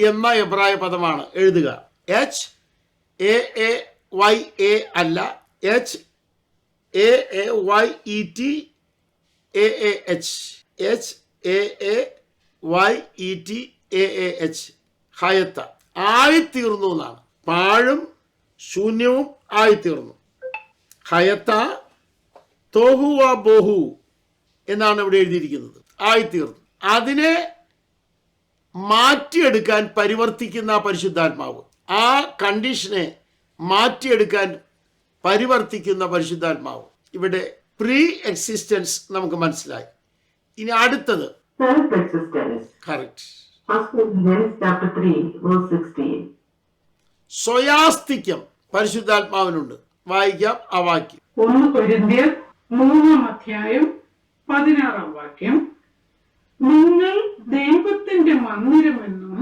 എന്ന എബ്രായ പദമാണ് എഴുതുക. HAAYA അല്ല, HAAYETAAH, HAAYETAAH, ഹയത്ത. ആയിത്തീർന്നു എന്നാണ്. പാഴും ശൂന്യവും ആയിത്തീർന്നു. ഹയത്ത തോഹുവ ബോഹു എന്നാണ് ഇവിടെ എഴുതിയിരിക്കുന്നത്. ആയിത്തീർന്നു. അതിനെ മാറ്റിയെടുക്കാൻ പരിവർത്തിക്കുന്ന പരിശുദ്ധാത്മാവ്, ആ കണ്ടീഷനെ മാറ്റിയെടുക്കാൻ പരിവർത്തിക്കുന്ന പരിശുദ്ധാത്മാവ്. ഇവിടെ പ്രീ എക്സിസ്റ്റൻസ് നമുക്ക് മനസ്സിലായി. ഇനി അടുത്തത് Self-existence. Correct. 1 Corinthians chapter 3, verse 16. സ്വയാസ്തിക്യം പരിശുദ്ധാത്മാവിനുണ്ട്. വായിക്കാം ആ വാക്യം. 1 കൊരിന്ത്യർ 3:16 നിങ്ങൾ ദൈവത്തിന്റെ മന്ദിരമെന്നും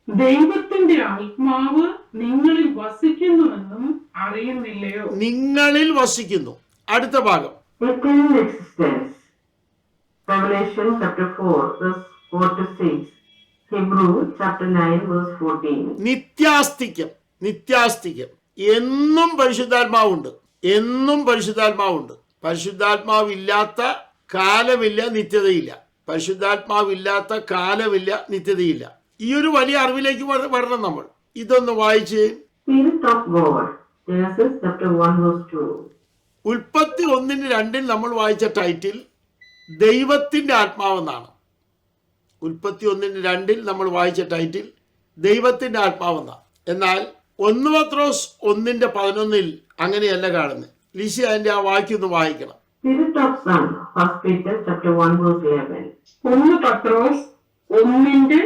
ദൈവത്തിന്റെ ആത്മാവ് നിങ്ങളിൽ വസിക്കുന്നുവെന്നും അറിയുന്നില്ലയോ? നിങ്ങളിൽ വസിക്കുന്നു. അടുത്ത ഭാഗം Eternal existence. Revelation chapter 4, verse 4 to 6. Hebrew chapter 9, verse 14. നിത്യാസ്തിക്യം. നിത്യാസ്തിക്യം എന്നും പരിശുദ്ധാത്മാവുണ്ട്. എന്നും പരിശുദ്ധാത്മാവുണ്ട്. പരിശുദ്ധാത്മാവില്ലാത്ത കാലമില്ല, നിത്യതയില്ല. പരിശുദ്ധാത്മാവില്ലാത്ത കാലമില്ല, നിത്യതയില്ല. ഈ ഒരു വലിയ അറിവിലേക്ക് വരണം നമ്മൾ. ഇതൊന്ന് വായിച്ച്. Spirit of God. Genesis chapter 1, verse 2. ഉൽപ്പത്തി 1:2 നമ്മൾ വായിച്ച ടൈറ്റിൽ ദൈവത്തിന്റെ ആത്മാവെന്നാണ്. ഉൽപ്പത്തി 1:2 നമ്മൾ വായിച്ച ടൈറ്റിൽ ദൈവത്തിന്റെ ആത്മാവെന്നാണ്. എന്നാൽ 1 പത്രോസ് 1:11 അങ്ങനെയല്ല കാണുന്നത്. ലിസി അതിന്റെ ആ വാക്യം ഒന്ന് വായിക്കണം. Spirit of Son. 1 Peter chapter 1, verse 11. 1 പത്രോസ് 1:11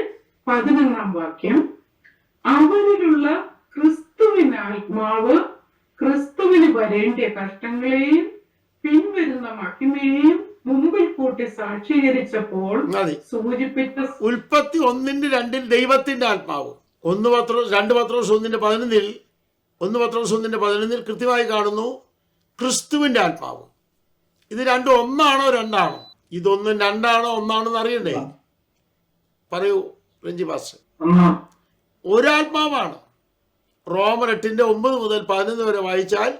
അവരിലുള്ള ക്രിസ്തുവിന്റെ ആത്മാവ് ക്രിസ്തുവിന് വരേണ്ട കഷ്ടങ്ങളെയും പിൻവരുന്ന മഹിമയെയും മുമ്പിൽ കൂട്ടി സാക്ഷീകരിച്ചപ്പോൾ മതി. സൂചിപ്പിച്ച ഉൽപ്പത്തി 1:2 ദൈവത്തിന്റെ ആത്മാവ്. 2 പത്രോസ് 1:11 1 പത്രോസ് 1:11 കൃത്യമായി കാണുന്നു ക്രിസ്തുവിന്റെ ആത്മാവ്. ഇത് രണ്ടും ഒന്നാണോ രണ്ടാണോ? ഇതൊന്നും രണ്ടാണോ ഒന്നാണെന്ന് അറിയണ്ടേ? പറയൂ രഞ്ജി പാസ്റ്റർ. ഒരാത്മാവാണ്. റോമർ 8:9 മുതൽ 11 വരെ വായിച്ചാൽ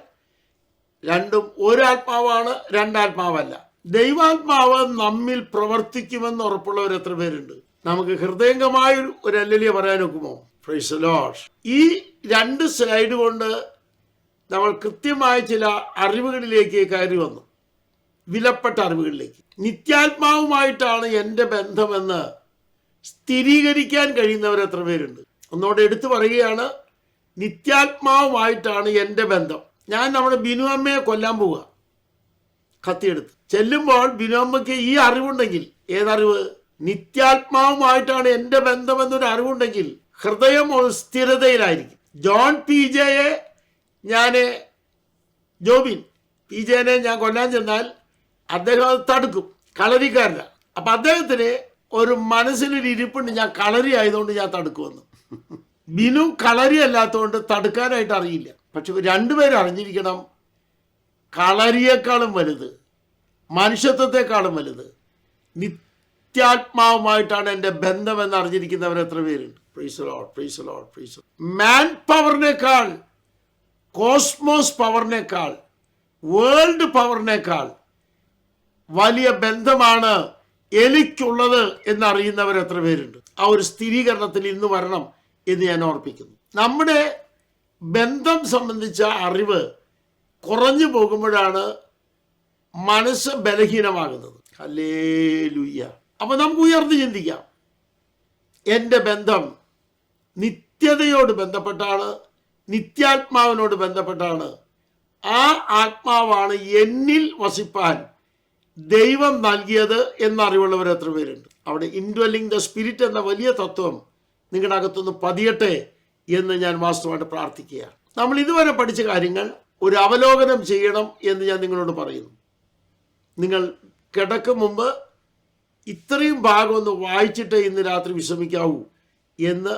രണ്ടും ഒരാത്മാവാണ്, രണ്ടാത്മാവല്ല. ദൈവാത്മാവ് നമ്മിൽ പ്രവർത്തിക്കുമെന്ന് ഉറപ്പുള്ളവർ എത്ര പേരുണ്ട്? നമുക്ക് ഹൃദയംഗമായ ഒരു അല്ലലിയ പറയാൻ ഒക്കുമോ? Price the Lord. ഈ 2 സ്ലൈഡ് കൊണ്ട് നമ്മൾ കൃത്യമായ ചില അറിവുകളിലേക്ക് കയറി വന്നു. വിലപ്പെട്ട അറിവുകളിലേക്ക്. നിത്യാത്മാവുമായിട്ടാണ് എൻ്റെ ബന്ധമെന്ന് സ്ഥിരീകരിക്കാൻ കഴിയുന്നവർ എത്ര പേരുണ്ട്? ഒന്നോടെ എടുത്തു പറയുകയാണ്, നിത്യാത്മാവുമായിട്ടാണ് എൻ്റെ ബന്ധം. ഞാൻ നമ്മുടെ ബിനു അമ്മയെ കൊല്ലാൻ പോവുക, കത്തിയെടുത്ത് ചെല്ലുമ്പോൾ ബിനു അമ്മയ്ക്ക് ഈ അറിവുണ്ടെങ്കിൽ, ഏതറിവ്? നിത്യാത്മാവുമായിട്ടാണ് എൻ്റെ ബന്ധമെന്നൊരു അറിവുണ്ടെങ്കിൽ ഹൃദയം ഒരു സ്ഥിരതയിലായിരിക്കും. ജോൺ PJയെ ജോബിൻ PJനെ ഞാൻ കൊല്ലാൻ ചെന്നാൽ അദ്ദേഹം അത് തടുക്കും, കളരിക്കാരല്ല. അപ്പം അദ്ദേഹത്തിന് ഒരു മനസ്സിലൊരു ഇരിപ്പുണ്ട്, ഞാൻ കളരി ആയതുകൊണ്ട് ഞാൻ തടുക്കുമെന്ന്. ബിനു കളരി അല്ലാത്തതുകൊണ്ട് തടുക്കാനായിട്ട് അറിയില്ല. പക്ഷെ രണ്ടുപേരും അറിഞ്ഞിരിക്കണം, കളരിയേക്കാളും വലുത്, മനുഷ്യത്വത്തെക്കാളും വലുത് നിത്യാത്മാവുമായിട്ടാണ് എൻ്റെ ബന്ധമെന്ന് അറിഞ്ഞിരിക്കുന്നവർ എത്ര പേരുണ്ട്? Praise the Lord, praise the Lord, praise the Lord. Man പവറിനേക്കാൾ, കോസ്മോസ് പവറിനേക്കാൾ, വേൾഡ് പവറിനേക്കാൾ വലിയ ബന്ധമാണ് എനിക്കുള്ളത് എന്നറിയുന്നവർ എത്ര പേരുണ്ട്? ആ ഒരു സ്ഥിരീകരണത്തിൽ ഇന്ന് വരണം എന്ന് ഞാൻ ഓർപ്പിക്കുന്നു. നമ്മുടെ ബന്ധം സംബന്ധിച്ച അറിവ് കുറഞ്ഞു പോകുമ്പോഴാണ് മനസ്സ് ബലഹീനമാകുന്നത്. ഹല്ലേലൂയ. അപ്പൊ നമുക്ക് ഉയർന്നു ചിന്തിക്കാം. എൻ്റെ ബന്ധം നിത്യതയോട് ബന്ധപ്പെട്ടാണ്, നിത്യാത്മാവിനോട് ബന്ധപ്പെട്ടാണ്. ആ ആത്മാവാണ് എന്നിൽ വസിപ്പാൻ ദൈവം നൽകിയത് എന്നറിവുള്ളവർ എത്ര പേരുണ്ട്? അവിടെ ഇൻഡ്വെല്ലിംഗ് ദ സ്പിരിറ്റ് എന്ന വലിയ തത്വം നിങ്ങളുടെ അകത്തൊന്ന് പതിയട്ടെ എന്ന് ഞാൻ വാസ്തവമായിട്ട് പ്രാർത്ഥിക്കുകയാണ്. നമ്മൾ ഇതുവരെ പഠിച്ച കാര്യങ്ങൾ ഒരു അവലോകനം ചെയ്യണം എന്ന് ഞാൻ നിങ്ങളോട് പറയുന്നു. നിങ്ങൾ കിടക്കും മുമ്പ് ഇത്രയും ഭാഗം ഒന്ന് വായിച്ചിട്ട് ഇന്ന് രാത്രി വിശ്രമിക്കാവൂ എന്ന്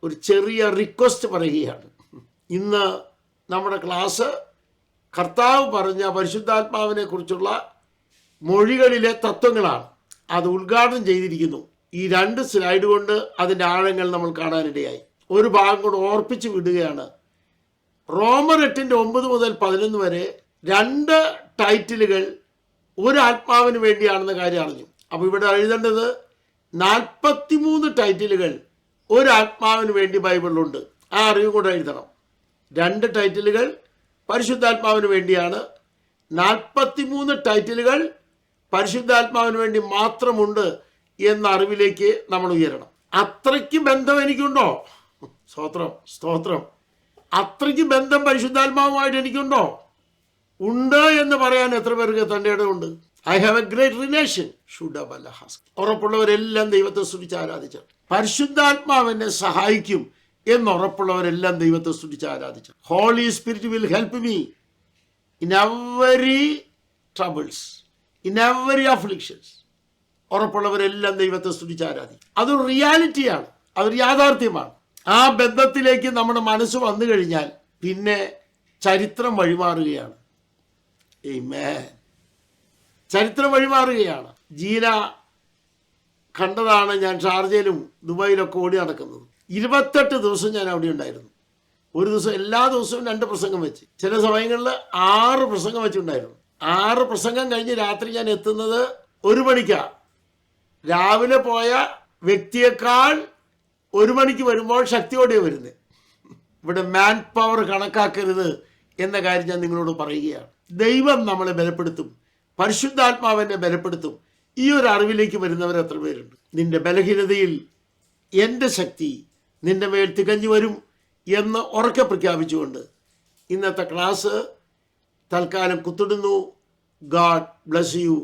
ഒരു ചെറിയ റിക്വസ്റ്റ് പറയുകയാണ്. ഇന്ന് നമ്മുടെ ക്ലാസ് കർത്താവ് പറഞ്ഞ പരിശുദ്ധാത്മാവിനെ കുറിച്ചുള്ള മൊഴികളിലെ തത്വങ്ങളാണ്. അത് ഉദ്ഘാടനം ചെയ്തിരിക്കുന്നു. ഈ 2 സ്ലൈഡ് കൊണ്ട് അതിൻ്റെ ആഴങ്ങൾ നമ്മൾ കാണാനിടയായി. ഒരു ഭാഗം കൂടെ ഓർപ്പിച്ച് വിടുകയാണ്. റോമർ 8:9 മുതൽ 11 വരെ 2 ടൈറ്റിലുകൾ ഒരാത്മാവിന് വേണ്ടിയാണെന്ന കാര്യം അറിഞ്ഞു. അപ്പോൾ ഇവിടെ എഴുതേണ്ടത് 43 ടൈറ്റിലുകൾ ഒരാത്മാവിന് വേണ്ടി ബൈബിളിലുണ്ട്. ആ അറിവ് കൂടെ എഴുതണം. 2 ടൈറ്റിലുകൾ പരിശുദ്ധാത്മാവിന് വേണ്ടിയാണ്, 43 ടൈറ്റിലുകൾ പരിശുദ്ധാത്മാവിന് വേണ്ടി മാത്രമുണ്ട് എന്ന അറിവിലേക്ക് നമ്മൾ ഉയരണം. അത്രയ്ക്ക് ബന്ധം എനിക്കുണ്ടോ? സ്തോത്രം, സ്തോത്രം. അത്രയ്ക്ക് ബന്ധം പരിശുദ്ധാത്മാവുമായിട്ട് എനിക്കുണ്ടോ? ഉണ്ട് എന്ന് പറയാൻ എത്ര പേർക്ക് തൻ്റെ ഇടമുണ്ട്? I have a great relation. ഉറപ്പുള്ളവരെല്ലാം ദൈവത്തെ സ്തുതിച്ച് ആരാധിച്ചു. പരിശുദ്ധാത്മാവെന്നെ സഹായിക്കും എന്നുറപ്പുള്ളവരെല്ലാം ദൈവത്തെ സ്തുതിച്ച് ആരാധിച്ചു. Holy Spirit will help me in every troubles, in every afflictions. ഉറപ്പുള്ളവരെല്ലാം ദൈവത്തെ സ്തുതിച്ച് ആരാധിക്കും. അതൊരു റിയാലിറ്റിയാണ്, അതൊരു യാഥാർത്ഥ്യമാണ്. ആ ബന്ധത്തിലേക്ക് നമ്മുടെ മനസ്സ് വന്നു കഴിഞ്ഞാൽ പിന്നെ ചരിത്രം വഴിമാറുകയാണ്. ആമേൻ. ചരിത്രം വഴിമാറുകയാണ്. ജീന കണ്ടതാണ്. ഞാൻ ഷാർജയിലും ദുബായിലൊക്കെ ഓടി നടക്കുന്നത്. 28 ദിവസം ഞാൻ അവിടെ ഉണ്ടായിരുന്നു. ഒരു ദിവസം എല്ലാ ദിവസവും 2 പ്രസംഗം വെച്ച്, ചില സമയങ്ങളിൽ 6 പ്രസംഗം വെച്ചിട്ടുണ്ടായിരുന്നു. 6 പ്രസംഗം കഴിഞ്ഞ് രാത്രി ഞാൻ എത്തുന്നത് 1 മണിക്കാണ്. രാവിലെ പോയ വ്യക്തിയേക്കാൾ 1 മണിക്ക് വരുമ്പോൾ ശക്തിയോടെ വരുന്നത്. ഇവിടെ മാൻ പവർ കണക്കാക്കരുത് എന്ന കാര്യം ഞാൻ നിങ്ങളോട് പറയുകയാണ്. ദൈവം നമ്മളെ ബലപ്പെടുത്തും, പരിശുദ്ധാത്മാവിനെ ബലപ്പെടുത്തും. ഈ ഒരു അറിവിലേക്ക് വരുന്നവർ എത്ര പേരുണ്ട്? നിന്റെ ബലഹീനതയിൽ എൻ്റെ ശക്തി നിന്റെ മേൽ തികഞ്ഞു വരും എന്ന് ഉറക്കെ പ്രഖ്യാപിച്ചുകൊണ്ട് ഇന്നത്തെ ക്ലാസ് തൽക്കാലം കുത്തിടുന്നു. God bless you.